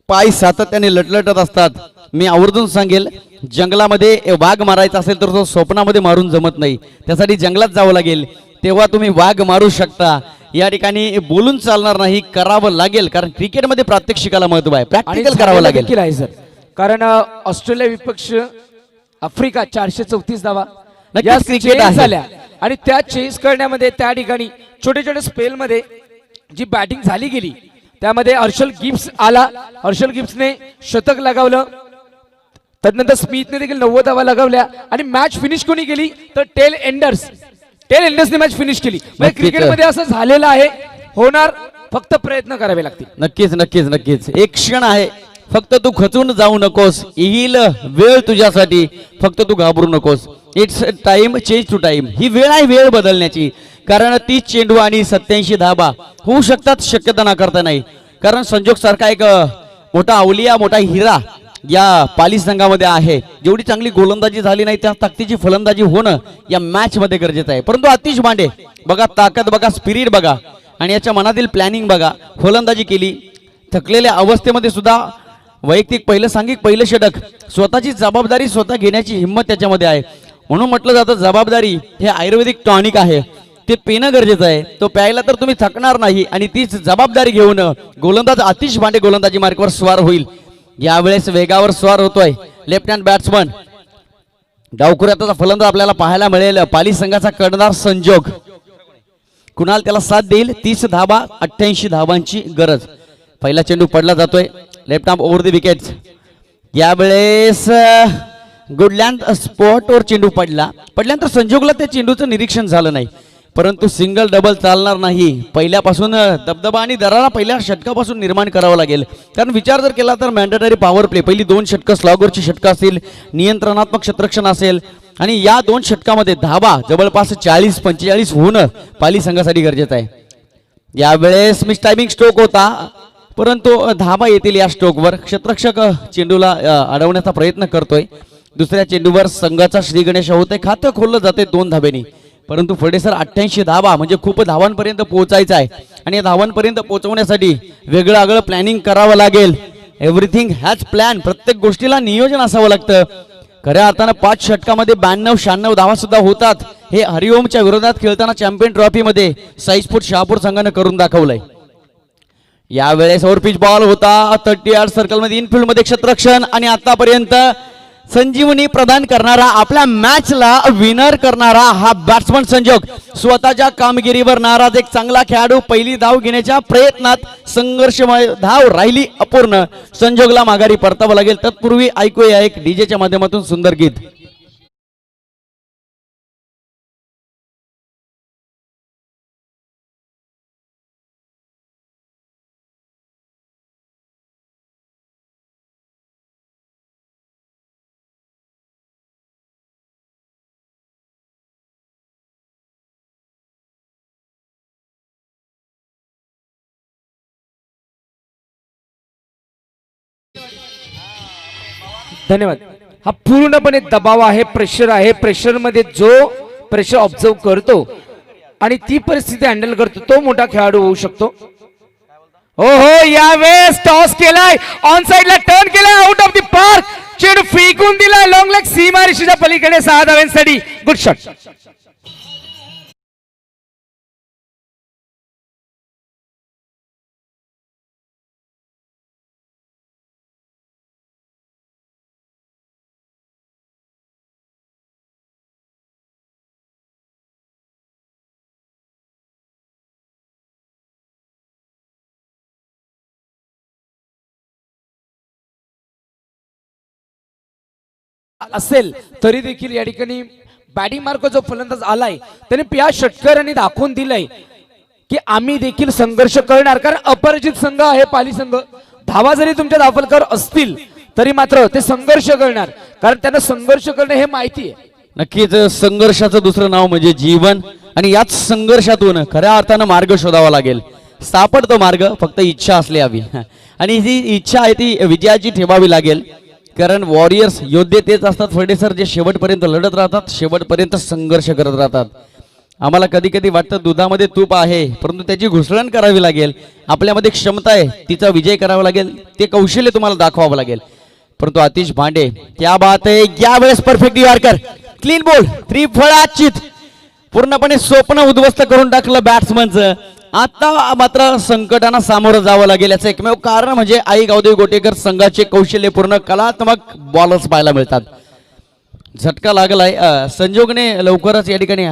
पाय सातत्याने लटलटत असतात. मी आवर्जून सांगेल, जंगलामध्ये वाघ मारायचा असेल तर तो स्वप्नामध्ये मारून जमत नाही, त्यासाठी जंगलात जावं लागेल. तेव्हा तुम्ही वाघ मारू शकता. या ठिकाणी बोलून चालणार नाही, करावं लागेल, कारण क्रिकेटमध्ये प्रात्यक्षिकाला महत्व आहे, प्रॅक्टिकल करावं लागेल. देखील आहे सर, कारण ऑस्ट्रेलिया विपक्ष आफ्रिका 434 धावा नक्कीच या क्रिकेट chase आहे. झाल्या आणि त्या चेस करण्यामध्ये त्या ठिकाणी छोटे छोटे स्पेल मध्ये जी बॅटिंग झाली गेली त्यामध्ये हर्षल गिब्स आला. हर्षल गिब्सने शतक लगावलं, तदनंतर स्मिथने देखील 90 धावा लगावल्या आणि मॅच फिनिश कोणी केली तर टेल एंडर्सने मॅच फिनिश केली. म्हणजे नक्कीच. क्रिकेटमध्ये असं झालेलं आहे, होणार, फक्त प्रयत्न करावे लागतील. नक्कीच नक्कीच नक्कीच. एक क्षण आहे, फक्त तू खचून जाऊ नकोस, येईल वेळ तुझ्यासाठी, फक्त तू घाबरू नकोस. It's time change to time. ही वेळ आहे वेळ बदलण्याची, कारण 30 चेंडू आणि 87 धाबा होऊ शकतात, शक्यता नाकारता नाही. कारण संजोग सारखा एक मोठा अवलिया, मोठा हिरा या पाली संघामध्ये आहे. जेवढी चांगली गोलंदाजी झाली नाही त्या ताकदीची फलंदाजी होणं या मॅच मध्ये गरजेचं आहे. परंतु आतिश भांडे बघा, ताकद बघा, स्पिरिट बघा आणि याच्या मनातील प्लॅनिंग बघा. फलंदाजी केली, थकलेल्या अवस्थेमध्ये सुद्धा वैयक्तिक पहिलं षटक, स्वतःची जबाबदारी स्वतः घेण्याची हिंमत त्याच्यामध्ये आहे. म्हणून म्हटलं जातं जबाबदारी हे आयुर्वेदिक टॉनिक आहे, ते पिणं गरजेचं आहे. तो प्यायला तर तुम्ही थकणार नाही आणि तीच जबाबदारी घेऊन गोलंदाज आतिश भांडे गोलंदाजी मार्गावर स्वार होईल. यावेळेस वेगावर स्वार होतोय लेफ्ट हँड बॅट्समन. डावखुऱ्याचा फलंदाज आपल्याला पाहायला मिळेल पाली संघाचा कर्णधार संजोग. कुणाल त्याला साथ देईल. 30 धाबा 88 धावांची गरज. पहिला चेंडू पडला जातोय left arm over the wickets. यावेळेस गुडलँड स्पॉटवर चेंडू पडल्यानंतर संजोगला त्या चेंडूचं निरीक्षण झालं नाही, परंतु सिंगल डबल चालणार नाही. पहिल्यापासून दबदबा आणि दरारा पहिल्या षटकापासून निर्माण करावं लागेल. कारण विचार जर केला तर मॅन्डेटरी पॉवर प्ले, पहिली 2 षटकं स्लॉगरची षटकं असतील, नियंत्रणात्मक क्षेत्ररक्षण असेल आणि या 2 षटकामध्ये धाबा जवळपास 40-45 होणं पाली संघासाठी गरजेचं आहे. यावेळेस मिस टायमिंग स्ट्रोक होता, परंतु धाबा येतील या स्ट्रोकवर. क्षेत्ररक्षक चेंडूला अडवण्याचा प्रयत्न करतोय. दुसऱ्या चेंडूवर संघाचा श्री गणेश होते, खातं खोललं जाते 2 धाब्यांनी. परंतु फडेसर 88 धाबा म्हणजे खूप धावांपर्यंत पोहोचायचं आहे आणि या धावांपर्यंत पोहोचवण्यासाठी वेगळं आगळं प्लॅनिंग करावं लागेल. Everything has plan. प्रत्येक गोष्टीला नियोजन असावं लागतं. खऱ्या अर्थानं 5 षटकामध्ये 92-96 धावा सुद्धा होतात. हे हरिओमच्या विरोधात खेळताना चॅम्पियन ट्रॉफीमध्ये साईस्फूट शहापूर संघानं करून दाखवलंय. यावेळेस ओव्हरपिच बॉल होता 30 यार्ड सर्कलमध्ये, इनफिल्ड मध्ये क्षेत्ररक्षण आणि आतापर्यंत संजीवनी प्रदान करणारा, आपल्या मॅचला विनर करणारा हा बॅट्समन संजोग. स्वतःच्या कामगिरीवर नाराज एक चांगला खेळाडू पहिली धाव घेण्याच्या प्रयत्नात संघर्षमय धाव राहिली अपूर्ण. संजोगला माघारी परतावं लागेल. तत्पूर्वी ऐकूया एक डीजेच्या माध्यमातून सुंदर गीत. धन्यवाद. हा पूर्णपणे दबाव आहे, प्रेशर आहे. प्रेशर मध्ये जो प्रेशर ऑब्झर्व करतो आणि ती परिस्थिती हँडल करतो तो मोठा खेळाडू होऊ शकतो. हो हो, यावेळेस टॉस केलाय, ऑन साइडला टर्न केलाय, आउट ऑफ द पार्क. चेंडू फेकून दिलाय लॉंग लेग सीमारेषेच्या पलीकडे 6 धावांसाठी. Good shot. असेल तरी देखील या ठिकाणी बॅटिंग मार्क जो फलंदाज आलाय त्याने पिया षटकरांनी दाखवून दिलंय की आम्ही देखील संघर्ष करणार. कारण अपराजित संघ आहे पाली संघ. धावा जरी तुमच्या दाखलकर असतील तरी मात्र ते संघर्ष करणार, कारण त्यांना संघर्ष करणे हे माहिती आहे. नक्कीच संघर्षाचं दुसरं नाव म्हणजे जीवन आणि याच संघर्षातून खऱ्या अर्थानं मार्ग शोधावा लागेल. सापडतो मार्ग, फक्त इच्छा असली हवी आणि जी इच्छा आहे ती विजयाची ठेवावी लागेल. कारण वॉरियर्स योद्धे तेच असतात फर्डेसर, जे शेवटपर्यंत लढत राहतात, शेवटपर्यंत संघर्ष करत राहतात. आम्हाला कधी कधी वाटतं दुधामध्ये तूप आहे, परंतु त्याची घुसळण करावी लागेल. आपल्यामध्ये क्षमता आहे, तिचा विजय करावा लागेल, ते कौशल्य तुम्हाला दाखवावं लागेल. परंतु आतिश भांडे क्या बात आहे. यावेळेस परफेक्ट यॉर्कर, क्लीन बॉल, त्रिफळाचीत पूर्णपणे स्वप्न उद्ध्वस्त करून टाकलं बॅट्समनचं. आता मात्र संकटांना सामोरं जावं लागेल. याचं एकमेव कारण म्हणजे आई गावदेवी गोटेकर संघाचे कौशल्यपूर्ण कलात्मक बॉलर्स पाहायला मिळतात. झटका लागलाय. संजोगने लवकरच या ठिकाणी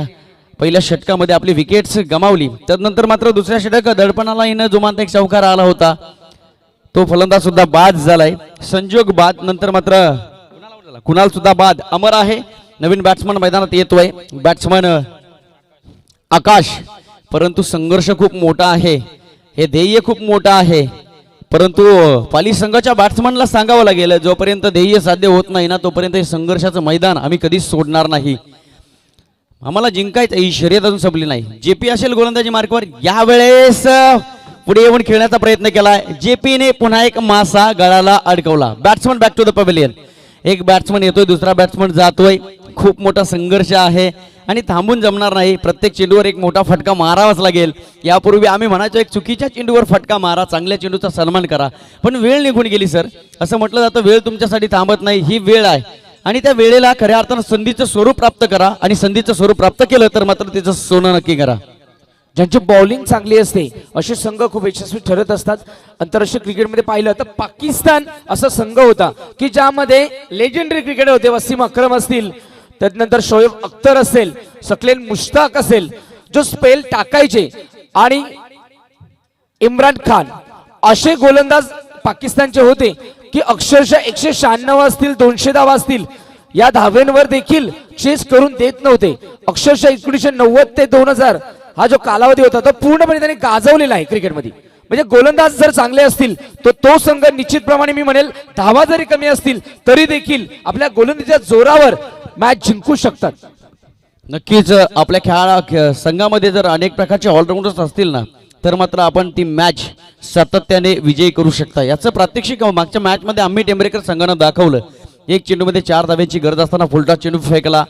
पहिल्या षटकामध्ये आपली विकेट्स गमावली. त्यानंतर मात्र दुसऱ्या षटक दडपणाला येणं जुमानत एक चौकार आला होता. तो फलंदाज सुद्धा बाद झालाय. संजोग बाद. नंतर मात्र कुणाल सुद्धा बाद. अमर आहे नवीन बॅट्समन मैदानात येतोय. बॅट्समन आकाश. परंतु संघर्ष खूप मोठा आहे. हे ध्येय खूप मोठं आहे. परंतु पाली संघाच्या बॅट्समनला सांगावं लागेल जोपर्यंत ध्येय साध्य होत नाही ना तोपर्यंत हे संघर्षाचं मैदान आम्ही कधीच सोडणार नाही. आम्हाला जिंकायचं. ही शर्यत अजून संपली नाही. जेपी असेल गोलंदाजी मार्कवर. यावेळेस पुढे येऊन खेळण्याचा प्रयत्न केलाय. जेपीने पुन्हा एक मासा गळाला अडकवला. Batsman back to the pavilion. एक बॅट्समन येतोय दुसरा बॅट्समन जातोय. खूप मोठा संघर्ष आहे आणि थांबून जमणार नाही. प्रत्येक चेंडूवर एक मोठा फटका मारावाच लागेल. यापूर्वी आम्ही म्हणायचो एक चुकीच्या चेंडूवर फटका मारा, चांगल्या चेंडूचा सन्मान करा. पण वेळ निघून गेली सर. असं म्हटलं जातं वेळ तुमच्यासाठी थांबत नाही. ही वेळ आहे आणि त्या वेळेला खऱ्या अर्थानं संधीचं स्वरूप प्राप्त करा आणि संधीचं स्वरूप प्राप्त केलं तर मात्र तिचं सोनं नक्की करा. ज्यांची बॉलिंग चांगली असते असे संघ खूप यशस्वी ठरत असतात. आंतरराष्ट्रीय क्रिकेटमध्ये पाहिलं तर पाकिस्तान असा संघ होता की ज्यामध्ये लेजेंडरी क्रिकेटर होते. वसीम अक्रम असतील, त्यानंतर शोएब अख्तर असेल, सकलेन मुश्ताक असेल, जो स्पेल टाकायचे आणि इम्रान खान असे गोलंदाज पाकिस्तानचे होते की अक्षरशः 196 असतील 200 धावा असतील या धाव्यांवर देखील चेस करून देत नव्हते. अक्षरशः 1990 ते 2000 हा जो कालावधी होता तो पूर्णपणे त्यांनी गाजवलेला आहे क्रिकेटमध्ये. म्हणजे गोलंदाज जर चांगले असतील तर तो संघ निश्चितप्रमाणे मी म्हणेल धावा जरी कमी असतील तरी देखील आपल्या गोलंदाजीच्या जोरावर मॅच जिंकू शकतात. नक्कीच आपल्या संघामध्ये जर अनेक प्रकारचे ऑलराऊंडर्स असतील ना तर मात्र आपण ती मॅच सातत्याने विजयी करू शकता. याचं प्रात्यक्षिक मागच्या मॅचमध्ये आम्ही टेंबरेकर संघानं दाखवलं. एक चेंडूमध्ये 4 धाव्यांची गरज असताना फुलटा चेंडू फेकला,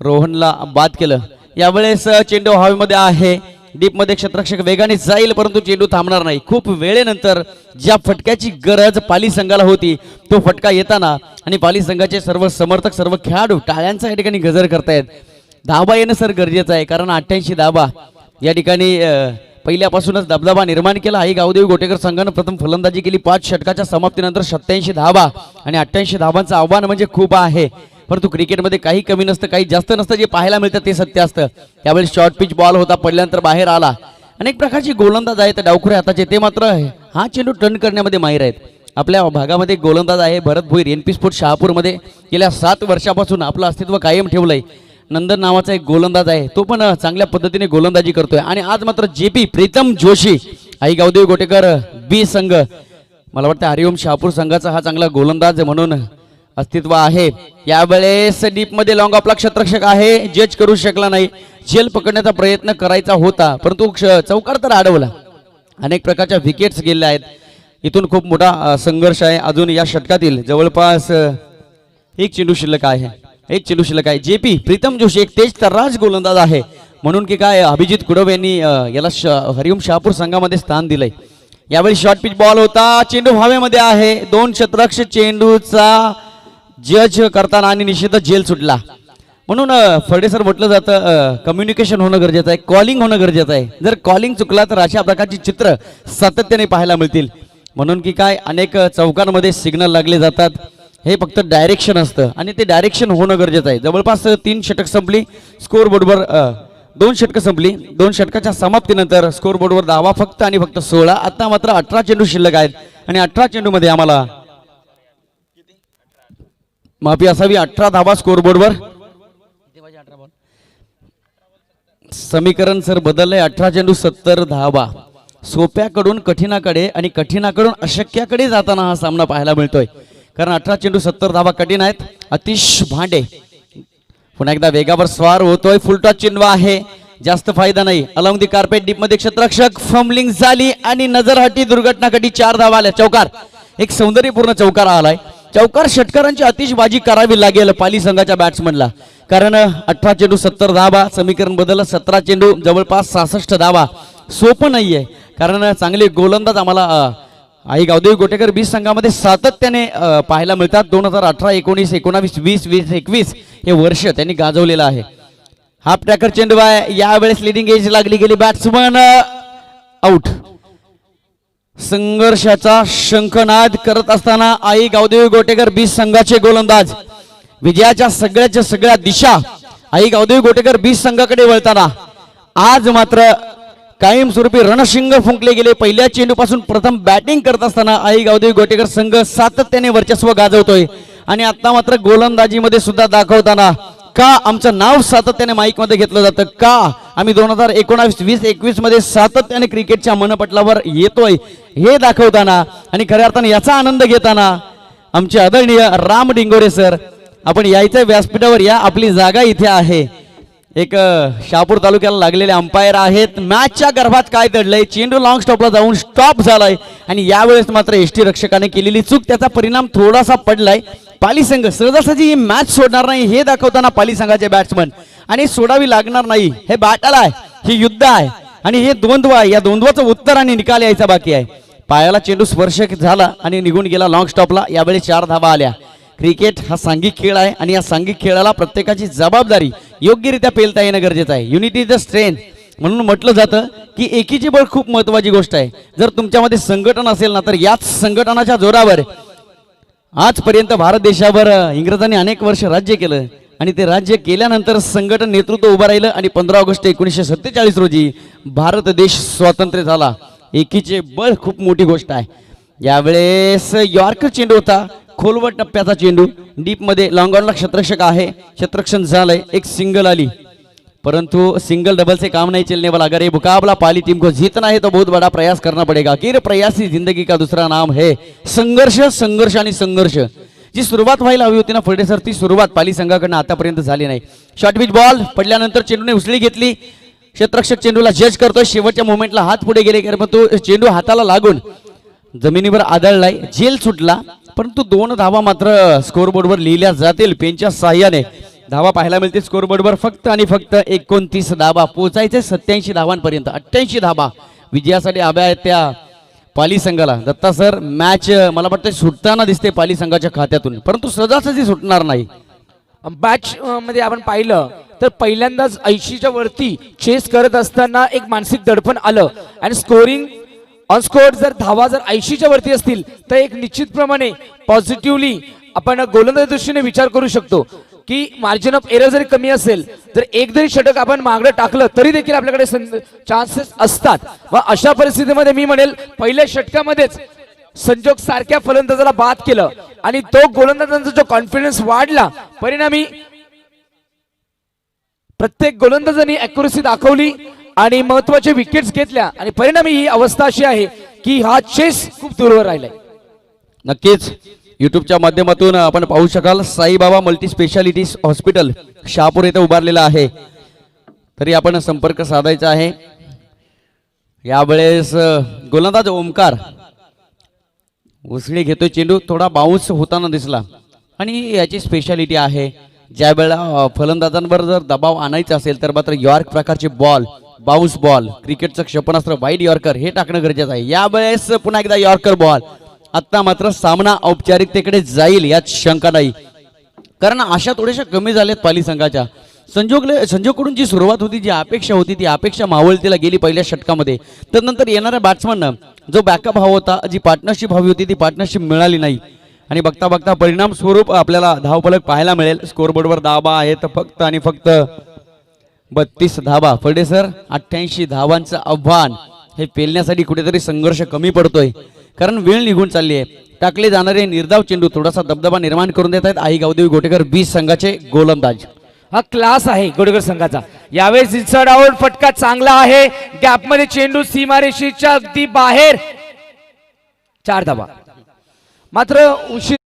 रोहनला बाद केलं. यावेळेस चेंडू हवेमध्ये आहे. डीपमध्ये क्षेत्ररक्षक वेगाने जाईल परंतु चेंडू थांबणार नाही. खूप वेळेनंतर ज्या फटक्याची गरज पाली संघाला होती तो फटका येताना आणि पाली संघाचे सर्व समर्थक सर्व खेळाडू टाळ्यांचा या ठिकाणी गजर करतायत. धाबा येणं सर गरजेचं आहे कारण 88 धाबा या ठिकाणी पहिल्यापासूनच दबदबा निर्माण केला. आई गावदेवी गोटेकर संघानं प्रथम फलंदाजी केली. 5 षटकाच्या समाप्तीनंतर 87 धाबा आणि 88 धाबांचं आव्हान म्हणजे खूप आहे. परंतु क्रिकेटमध्ये काही कमी नसतं, काही जास्त नसतं. जे पाहायला मिळतं ते सत्य असतं. त्यावेळेस शॉर्ट पिच बॉल होता, पडल्यानंतर बाहेर आला. अनेक प्रकारची गोलंदाज आहेत डावखुरे हाताचे. ते मात्र हा चेंडू टर्न करण्यामध्ये माहीर आहेत. आपल्या भागामध्ये गोलंदाज आहे भरत भोईर. एनपी स्पोर्ट शहापूरमध्ये गेल्या 7 वर्षापासून आपलं अस्तित्व कायम ठेवलंय. नंदन नावाचा एक गोलंदाज आहे, तो पण चांगल्या पद्धतीने गोलंदाजी करतोय. आणि आज मात्र जेपी प्रीतम जोशी आई गावदेवी गोटेकर बी संघ, मला वाटतं हरिओम शहापूर संघाचा हा चांगला गोलंदाज म्हणून अस्तित्व आहे. यावेळेस डीप मध्ये लॉंग आपला क्षेत्ररक्षक आहे, जज करू शकला नाही. झेल पकडण्याचा प्रयत्न करायचा होता परंतु चौकार तर अडवला. अनेक प्रकारच्या विकेट्स गेल्या आहेत. इथून खूप मोठा संघर्ष आहे. अजून या षटकातील जवळपास एक चेंडू शिल्लक आहे. जेपी प्रीतम जोशी एक तेज तर्राज गोलंदाज आहे म्हणून की काय अभिजित कुडव यांनी याला हरिओम शहापूर संघामध्ये स्थान दिलंय. यावेळी शॉर्ट पिच बॉल होता, चेंडू हवेमध्ये आहे. 2 क्षेत्ररक्षक चेंडूचा जज करताना आणि निश्चितच जेल सुटला. म्हणून फडे म्हटलं जातं कम्युनिकेशन होणं गरजेचं आहे, कॉलिंग होणं गरजेचं आहे. जर कॉलिंग चुकला तर अशा प्रकारची चित्र सातत्याने पाहायला मिळतील. म्हणून की काय अनेक चौकांमध्ये सिग्नल लागले जातात. हे फक्त डायरेक्शन असतं आणि ते डायरेक्शन होणं गरजेचं आहे. जवळपास 3 षटक संपली. स्कोर बोर्डवर 2 षटकं संपली. 2 षटकाच्या समाप्तीनंतर स्कोर बोर्डवर धावा फक्त आणि फक्त 16. आता मात्र 18 चेंडू शिल्लक आहेत आणि 18 चेंडूमध्ये आम्हाला माफी असावी. 18 धावा स्कोर बोर्डवर. समीकरण सर बदललंय. 18 चेंडू 70 धावा. सोप्याकडून कठीणाकडे आणि कठीणाकडून अशक्याकडे जाताना हा सामना पाहायला मिळतोय. कारण 18 चेंडू 70 धावा कठीण आहेत. अतिश भांडे पुन्हा एकदा वेगावर स्वार होतोय. फुलटॉस चेंडू आहे, जास्त फायदा नाही. अलॉंग दी कार्पेट डीप मध्ये क्षेत्ररक्षक फंबलिंग झाली आणि नजरहटी दुर्घटनाकडी 4 धावा आल्या. चौकार, एक सौंदर्यपूर्ण चौकार आलाय. चौकार षटकारांची अतिशबाजी करावी लागेल पाली संघाच्या बॅट्समनला. कारण 18 चेंडू 70 धावा. समीकरण बदललं. 17 चेंडू जवळपास 66 धावा. सोपं नाहीये कारण चांगले गोलंदाज आम्हाला आई गावदेवी गोटेकर 20 संघामध्ये सातत्याने पाहायला मिळतात. 2018, 19, 19, 20, 20, 21 हे वर्ष त्यांनी गाजवलेलं आहे. हाफ ट्रॅकर चेंडू आहे, यावेळेस लिडिंग एज लागली गेली, बॅट्समन आउट. संघर्षाचा शंखनाद करत असताना आई गावदेवी गोटेकर 20 संघाचे गोलंदाज, विजयाच्या सगळ्याच्या सगळ्या दिशा आई गावदेवी गोटेकर 20 संघाकडे वळताना आज मात्र कायमस्वरूपी रणशिंग फुंकले गेले. पहिल्या चेंडूपासून प्रथम बॅटिंग करत असताना आई गावदेवी गोटेकर संघ सातत्याने वर्चस्व गाजवतोय आणि आता मात्र गोलंदाजीमध्ये सुद्धा दाखवताना का आमचं नाव सातत्याने माईक मध्ये घेतलं जातं, का आम्ही 2019-20-21 मध्ये सातत्याने क्रिकेटच्या मनपटलावर येतोय हे दाखवताना आणि खऱ्या अर्थाने याचा आनंद घेताना आमचे आदरणीय राम डिंगोरे सर, आपण यायचं व्यासपीठावर या, आपली जागा इथे आहे. एक शहापूर तालुक्याला लागलेले अंपायर आहेत. मॅचच्या गर्भात काय दडलंय, चेंडू लॉंग स्टॉपला जाऊन स्टॉप झालाय आणि यावेळेस मात्र एसटी रक्षकाने केलेली चूक, त्याचा परिणाम थोडासा पडलाय. पाली संघ सहजासहजी ही मॅच सोडणार नाही हे दाखवताना पाली संघाचे बॅट्समन आणि सोडावी लागणार नाही, हे बॅटल आहे, हे युद्ध आहे आणि हे द्वंद्व आहे. या द्वंद्वाचं उत्तर आणि निकाल यायचा बाकी आहे. पायाला चेंडू स्पर्श झाला आणि निघून गेला लॉंग स्टॉपला. यावेळी 4 धावा आल्या. क्रिकेट हा सांघिक खेळ आहे आणि या सांघिक खेळाला प्रत्येकाची जबाबदारी योग्यरित्या पेलता येणं गरजेचं आहे. युनिटी इज द स्ट्रेंथ म्हणून म्हटलं जातं की एकीची बळ खूप महत्वाची गोष्ट आहे. जर तुमच्यामध्ये संघटन असेल ना तर याच संघटनाच्या जोरावर आजपर्यंत भारत देशावर इंग्रजांनी अनेक वर्ष राज्य केलं आणि ते राज्य केल्यानंतर संघटन नेतृत्व उभं राहिलं आणि 15 ऑगस्ट 1947 रोजी भारत देश स्वातंत्र्य झाला. एकीचे बळ खूप मोठी गोष्ट आहे. यावेळेस यॉर्कर चेंडू होता, खोलवर टप्प्याचा चेंडू, डीप मध्ये लॉंग ऑनला क्षेत्ररक्षक आहे, क्षेत्ररक्षण झालंय, एक सिंगल आली परंतु सिंगल डबल से काम नहीं चलने वाला. अगर ये मुकाबला पाली टीम को जीतना है तो बहुत बड़ा प्रयास करना पड़ेगा. आखिर प्रयास ही जिंदगी का दूसरा नाम है. संघर्ष संघर्ष आणि संघर्ष. जी सुरुवात व्हायला हवी होती ना फडे सर, ती सुरुवात पाली संघाकडनं आतापर्यंत झाली नाही. शॉर्ट पिच बॉल पडल्यानंतर चेंडूने उसळी घेतली, क्षेत्ररक्षक चेंडूला जज करतोय, शेवटच्या मोमेंटला हात पुढे गेले परंतु चेंडू हाताला लागून जमिनीवर आदळलाय, झेल सुटला परंतु 2 धावा मात्र स्कोरबोर्डवर लिहिल्या जातील पेनच्या साह्याने. धावा पाहायला मिळतील स्कोरबोर्डवर फक्त आणि फक्त 29 धावा, पोहोचायचे 87 धावांपर्यंत. 88 धावा विजयासाठी हव्या आहेत त्या पाली संघाला. दत्ता सर, मॅच मला वाटतं सुटताना दिसते पाली संघाच्या खात्यातून परंतु सहजासहजी सुटणार नाही. मॅच मध्ये आपण पाहिलं तर पहिल्यांदाच 80च्या वरती चेस करत असताना एक मानसिक दडपण आलं आणि स्कोरिंग ऑन स्कोर जर धावा जर 80च्या वरती असतील तर एक निश्चितप्रमाणे पॉझिटिव्हली आपण गोलंदाजी दृष्टीने विचार करू शकतो की मार्जिन ऑफ एरर जरी कमी असेल तर एक जरी षटक आपण मागणं टाकलं तरी देखील आपल्याकडे चान्सेस असतात. व अशा परिस्थितीमध्ये मी म्हणेल पहिल्या षटकामध्येच संजोग सारख्या फलंदाजाला बाद केलं आणि तो गोलंदाजांचा जो कॉन्फिडन्स वाढला, परिणामी प्रत्येक गोलंदाजांनी ॲक्युरसी दाखवली आणि महत्वाचे विकेट्स घेतल्या आणि परिणामी ही अवस्था अशी आहे की हा चेस खूप दूरवर राहिलाय. नक्कीच युट्यूबच्या माध्यमातून आपण पाहू शकाल Saibaba multi speciality hospital Shahapur येथे उभारलेला आहे, तरी आपण संपर्क साधायचा आहे. यावेळेस गोलंदाज ओमकार उसळी घेतोय, चेंडू थोडा बाउन्स होताना दिसला आणि याची स्पेशालिटी आहे ज्या वेळेला फलंदाजांवर जर दबाव आणायचा असेल तर मात्र यॉर्क प्रकारचे बॉल, बाउन्स बॉल, क्रिकेटचं क्षेपणास्त्र वाईड यॉर्कर हे टाकणं गरजेचं आहे. यावेळेस पुन्हा एकदा यॉर्कर बॉल. आता मात्र सामना औपचारिकतेकडे जाईल यात शंका नाही, कारण आशा थोड्याशा कमी झाल्यात पाली संघाच्या. संजोगकडून जी सुरुवात होती, जी अपेक्षा होती ती अपेक्षा मावळतीला गेली पहिल्या षटकामध्ये. त्यानंतर येणाऱ्या बॅट्समननं जो बॅकअप हवा होता, जी पार्टनरशिप हवी होती ती पार्टनरशिप मिळाली नाही आणि बघता बघता परिणाम स्वरूप आपल्याला धावफलक पाहायला मिळेल. स्कोरबोर्डवर धावा आहेत फक्त आणि फक्त 32 धावा. फडे सर, 88 धावांचं आव्हान हे पेलण्यासाठी कुठेतरी संघर्ष कमी पडतोय, कारण वेळ निघून चालली आहे. टाकले जाणारे निर्धाव चेंडू थोडासा दबदबा निर्माण करून देत आहेत आई गावदेवी गोटेकर 20 संघाचे गोलंदाज. हा क्लास आहे गोटेकर संघाचा. यावेळेस इन्सर्ट आउट फटका चांगला आहे, गॅप मध्ये चेंडू सीमारेषेच्या अगदी बाहेर. 4 धावा मात्र उशीर.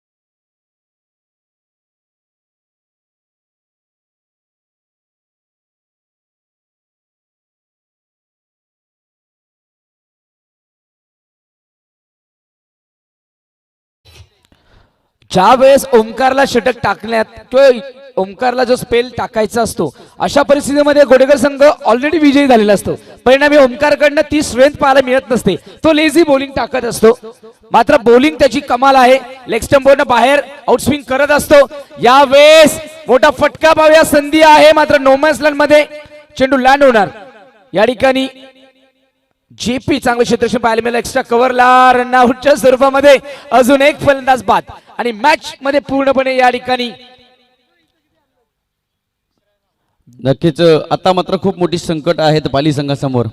ज्या वेळेस ओंकारला षटक टाकण्यात किंवा ओमकारला जो स्पेल टाकायचा असतो अशा परिस्थितीमध्ये गोटेकर संघ ऑलरेडी विजयी झालेला असतो. परिणामी ओमकारकडनं ती स्ट्रेंथ पाहायला मिळत नसते. तो लेझी बॉलिंग टाकत असतो. मात्र बॉलिंग त्याची कमाल आहे. लेग स्टंपवरनं बाहेर आउटस्विंग करत असतो. यावेळेस मोठा फटका पाहूया, संधी आहे मात्र नोमॅन्स लँड मध्ये चेंडू लँड होणार. या ठिकाणी जेपी चांगलं क्षेत्ररक्षण पाहायला मिळालं. एक्स्ट्रा कव्हरला रनआउटच्या स्वरूपामध्ये अजून एक फलंदाज बाद आणि मॅच मध्ये पूर्णपणे या ठिकाणी नक्कीच आता मात्र खूप मोठी संकट आहेत पाली संघासमोर.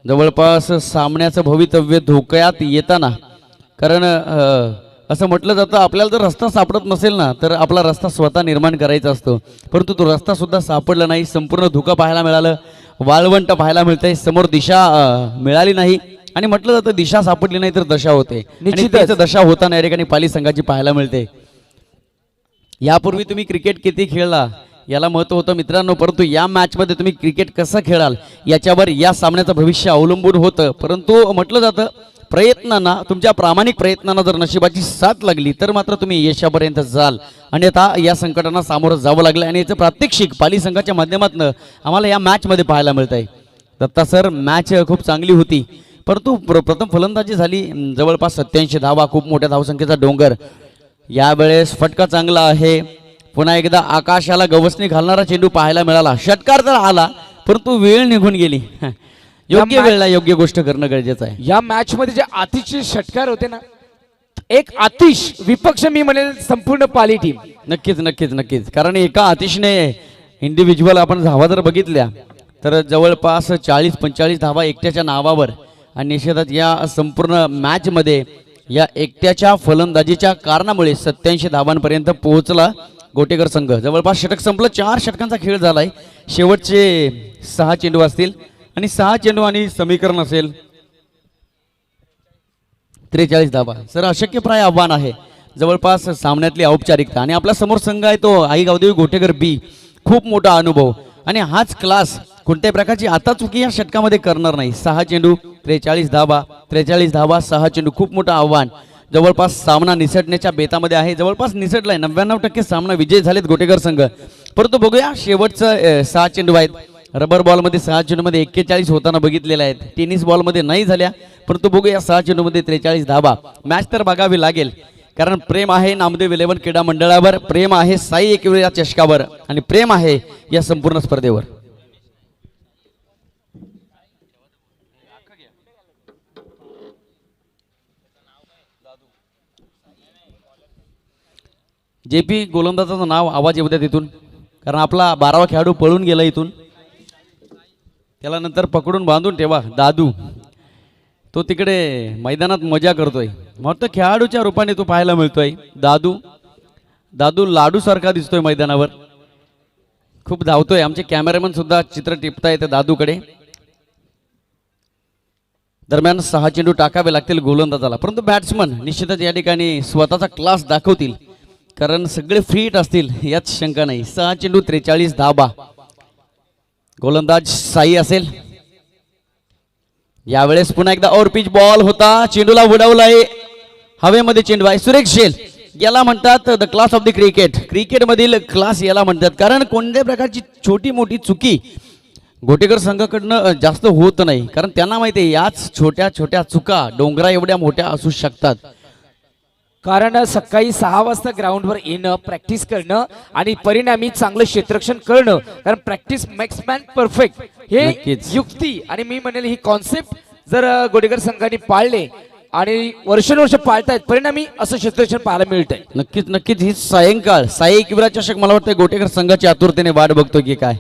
जवळपास सामन्याचं भवितव्य धोक्यात येताना, कारण असं म्हटलं जातं आपल्याला जर रस्ता सापडत नसेल ना तर आपला रस्ता स्वतः निर्माण करायचा असतो, परंतु तो रस्ता सुद्धा सापडला नाही. संपूर्ण धोका पाहायला मिळालं, वाळवंट पाहायला मिळतंय, समोर दिशा मिळाली नाही आणि म्हटलं जातं दिशा सापडली नाही तर दशा होते. निश्चितच दशा होताना या ठिकाणी पाली संघाची पाहायला मिळते. यापूर्वी तुम्ही क्रिकेट किती खेळला याला महत्व होतं मित्रांनो, परंतु या मॅचमध्ये तुम्ही क्रिकेट कसं खेळाल याच्यावर या सामन्याचं भविष्य अवलंबून होतं. परंतु म्हटलं जातं प्रयत्नांना, तुमच्या प्रामाणिक प्रयत्नांना जर नशिबाची साथ लागली तर मात्र तुम्ही यशापर्यंत जाल. आणि आता या संकटांना सामोरं जावं लागलं आणि याचं प्रात्यक्षिक पाली संघाच्या माध्यमातून आम्हाला या मॅचमध्ये पाहायला मिळत आहे. दत्ता सर, मॅच खूप चांगली होती, परंतु प्रथम फलंदाजी झाली, जवळपास 87 धावा, खूप मोठ्या धावसंख्येचा डोंगर. यावेळेस फटका चांगला आहे. पुन्हा एकदा आकाशाला गवसणी घालणारा चेंडू पाहायला मिळाला. षटकार तर आला परंतु वेळ निघून गेली. योग्य वेळेला योग्य गोष्ट करणं गरजेचं आहे. या मॅच मध्ये जे आतिशचे षटकार होते ना, एक आतिश विपक्ष मी म्हणेल संपूर्ण पाली टीम. नक्कीच नक्कीच नक्कीच, कारण एका आतिशने इंडिव्हिज्युअल आपण धावा जर बघितल्या तर जवळपास 40-45 धावा एकट्याच्या नावावर. आणि निश्चितच या संपूर्ण मॅचमध्ये या एकट्याच्या फलंदाजीच्या कारणामुळे 87 धावांपर्यंत पोहोचला गोटेकर संघ. जवळपास षटक संपलं, 4 षटकांचा खेळ झालाय. शेवटचे 6 चेंडू असतील आणि 6 चेंडू आणि समीकरण असेल 43 धावा. सर अशक्यप्राय आव्हान आहे, जवळपास सामन्यातली औपचारिकता. आणि आपला समोर संघ आहे तो आई गावदेवी गोटेकर बी. खूप मोठा अनुभव आणि हाच क्लास कोणत्याही प्रकारची आता चुकी या षटकामध्ये करणार नाही. 6 चेंडू 43 धावा, 43 धावा 6 चेंडू, खूप मोठं आव्हान. जवळपास सामना निसटण्याच्या बेतामध्ये आहे, जवळपास निसटलाय. 99% सामना विजय झालेत गोटेकर संघ. परंतु बघूया शेवटचं 6 चेंडू आहेत. रबर बॉलमध्ये 6 चेंडूमध्ये 41 होताना बघितलेल्या आहेत. टेनिस बॉलमध्ये नाही झाल्या, परंतु बघूया 6 चेंडूमध्ये 43 धावा. मॅच तर बघावी लागेल, कारण प्रेम आहे नामदेव 11 क्रीडा मंडळावर, प्रेम आहे साई एकविरा या चषकावर आणि प्रेम आहे या संपूर्ण स्पर्धेवर. जेपी गोलंदाजाचं नाव आवाज येऊ द्या तिथून, कारण आपला 12वा खेळाडू पळून गेला इथून. त्याला नंतर पकडून बांधून ठेवा. दादू तो तिकडे मैदानात मजा करतोय, मग खेळाडूच्या रूपाने तो पाहायला मिळतोय. दादू लाडू सारखा दिसतोय मैदानावर, खूप धावतोय. आमचे कॅमेरामॅन सुद्धा चित्र टिपतायत दादूकडे. दरम्यान 6 चेंडू टाकावे लागतील गोलंदाजाला, परंतु बॅट्समन निश्चितच या ठिकाणी स्वतःचा क्लास दाखवतील, कारण सगळे फिट असतील यात शंका नाही. 6 चेंडू 43 धावा. गोलंदाज साई असेल. यावेळेस पुन्हा एकदा ओव्हर पिच बॉल होता, चेंडूला उडवलाय हवेमध्ये. चेंडू आहे सुरेख शेल. याला म्हणतात the class of the cricket. क्रिकेटमधील क्लास याला म्हणतात, कारण कोणत्याही प्रकारची छोटी मोठी चुकी गोटेकर संघाकडनं जास्त होत नाही, कारण त्यांना माहिती आहे याच छोट्या छोट्या चुका डोंगरा एवढ्या मोठ्या असू शकतात. कारण सकाळी 6 वाजता ग्राउंडवर येणं, प्रॅक्टिस करणं आणि परिणामी चांगलं क्षेत्ररक्षण करणं, कारण प्रॅक्टिस मेक्स मॅन परफेक्ट हे नक्कीच. युक्ती आणि मी म्हणेल ही कॉन्सेप्ट जर गोटेकर संघाने पाळले आणि वर्षानुवर्ष पाळतायत, परिणामी असं क्षेत्ररक्षण पाहायला मिळतंय. नक्कीच नक्कीच. ही सायंकाळ साई एकविरा चषक मला वाटतं गोटेकर संघाची आतुरतेने वाट बघतो की काय.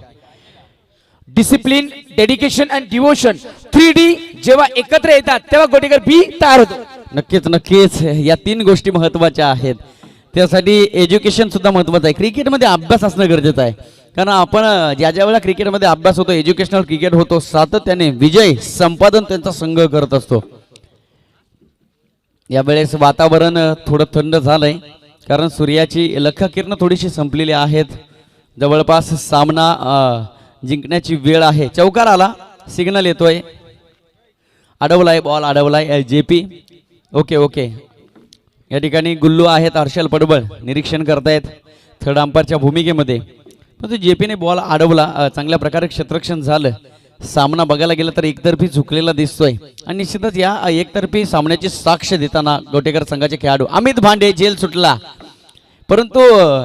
Discipline, dedication and devotion 3D जेव्हा एकत्र येतात तेव्हा गोटेकर बी तयार होतो. नक्कीच नक्कीच, या 3 गोष्टी महत्त्वाच्या आहेत. त्यासाठी एज्युकेशन सुद्धा महत्त्वाचं आहे. क्रिकेटमध्ये अभ्यास असणं गरजेचं आहे, कारण आपण ज्या ज्या वेळेला क्रिकेटमध्ये अभ्यास होतो, एज्युकेशनल क्रिकेट होतो, सातत्याने विजय संपादन त्यांचा संघ करत असतो. यावेळेस वातावरण थोडं थंड झालंय, कारण सूर्याची लखकिरणं थोडीशी संपलेली आहेत. जवळपास सामना जिंकण्याची वेळ आहे. चौकार आला, सिग्नल येतोय. अडवलाय बॉल, अडवलाय जेपी. Okay okay. या ठिकाणी गुल्लू आहेत, हर्षल पडबळ निरीक्षण करतायत. थर्ड अंपायरच्या भूमिकेमध्ये. पण जेपीने बॉल अडवला, चांगल्या प्रकारे क्षेत्ररक्षण झालं. सामना बघायला गेला तर एकतर्फी झुकलेला दिसतोय आणि निश्चितच या एकतर्फी सामन्याची साक्ष देताना गोटेकर संघाचे खेळाडू अमित भांडे झेल सुटला, परंतु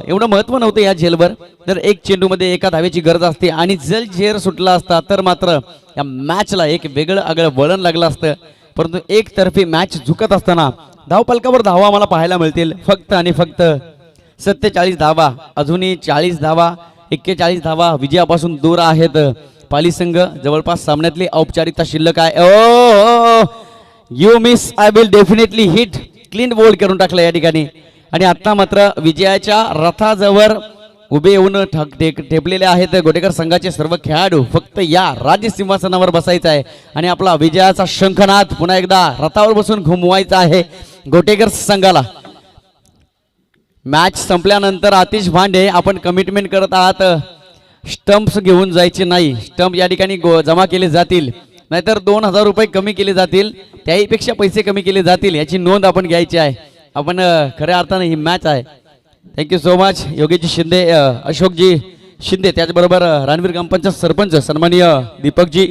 एवढं महत्व नव्हतं या झेलवर. जर एक चेंडूमध्ये एका धावेची गरज असते आणि जर झेल सुटला असता तर मात्र या मॅचला एक वेगळं आगळं वळण लागलं असतं. परंतु एकतर्फी मॅच झुकत असताना धावपलकावर धावा आम्हाला पाहायला मिळतील फक्त आणि फक्त 47 धावा. अजूनही 40 धावा 41 धावा विजयापासून दूर आहेत पाली संघ. जवळपास सामन्यातली औपचारिकता शिल्लक आहे. Oh you miss, I will definitely hit. Clean bowled करून टाकलं या ठिकाणी. आणि आता मात्र विजयाच्या रथाजवळ उभे येऊन ठेपलेले आहेत गोटेकर संघाचे सर्व खेळाडू. फक्त या राजसिंहासनावर बसायचं आहे आणि आपला विजयाचा शंखनाद पुन्हा एकदा रथावर बसून घुमवायचा आहे गोटेकर संघाला. मॅच संपल्यानंतर आतिश भांडे आपण कमिटमेंट करत आहात स्टंप्स घेऊन जायचे नाही. स्टंप या ठिकाणी जमा केले जातील, नाहीतर 2000 रुपये कमी केले जातील, त्याहीपेक्षा पैसे कमी केले जातील याची नोंद आपण घ्यायची आहे. आपण खऱ्या अर्थाने ही मॅच आहे. Thank you so much Yogeshji Shinde, Ashokji Shinde, त्याचबरोबर रणवीर कंपनचा सरपंच सन्माननीय दीपकजी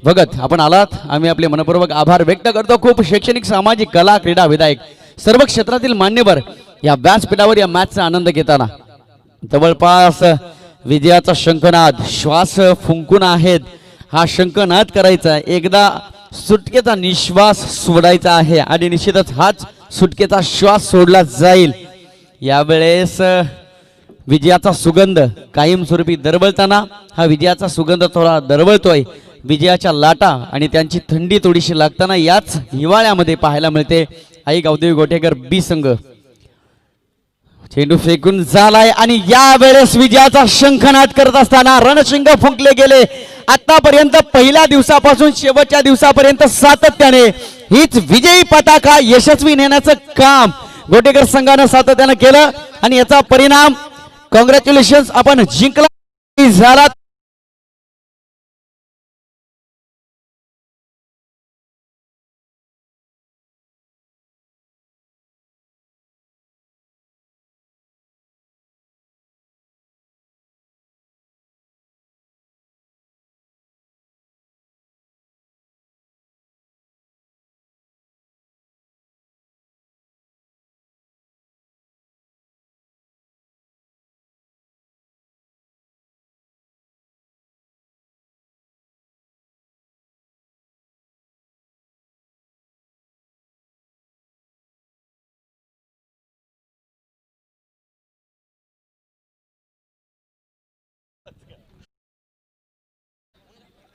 भगत आपण आलात. आम्ही आपले मनपूर्वक आभार व्यक्त करतो. खूप शैक्षणिक, सामाजिक, कला, क्रीडा, विधायक सर्व क्षेत्रातील मान्यवर या व्यासपीठावर या मॅचचा आनंद घेताना जवळपास विजयाचा शंखनाद श्वास फुंकून आहेत. हा शंखनाद करायचा आहे, एकदा सुटकेचा निश्वास सोडायचा आहे आणि निश्चितच हाच सुटकेचा श्वास सोडला जाईल. यावेळेस विजयाचा सुगंध कायमस्वरूपी दरवळताना हा विजयाचा सुगंध थोडा दरवळतोय. विजयाच्या लाटा आणि त्यांची थंडी थोडीशी लागताना याच हिवाळ्यामध्ये पाहायला मिळते. आई गावदेवी गोटेकर बी संघ चेंडू फेकून झालाय आणि यावेळेस विजयाचा शंखनाद करत असताना रणशिंग फुंकले गेले. आतापर्यंत पहिल्या दिवसापासून शेवटच्या दिवसापर्यंत सातत्याने हीच विजयी पताका यशस्वी नेण्याचं काम गोटेकर संघानं सातत्यानं केलं आणि याचा परिणाम कॉंग्रॅच्युलेशन्स, आपण जिंकला झाला.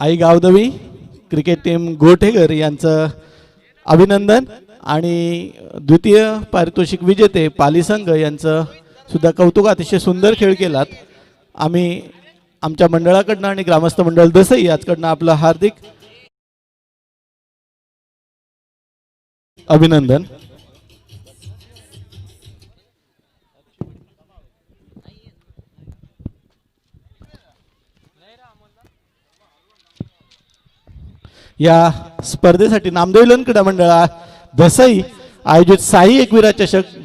आई गावदेवी क्रिकेट टीम गोटेकर यांचं अभिनंदन आणि द्वितीय पारितोषिक विजेते पाली संघ यांचं सुद्धा कौतुक. अतिशय सुंदर खेळ केलात. आम्ही आमच्या मंडळाकडनं आणि ग्रामस्थ मंडळ दसई याचकडनं आपलं हार्दिक अभिनंदन. या स्पर्धेसाठी नामदेव क्रीडा मंडळा दसई आयोजित साई एकविरा चषक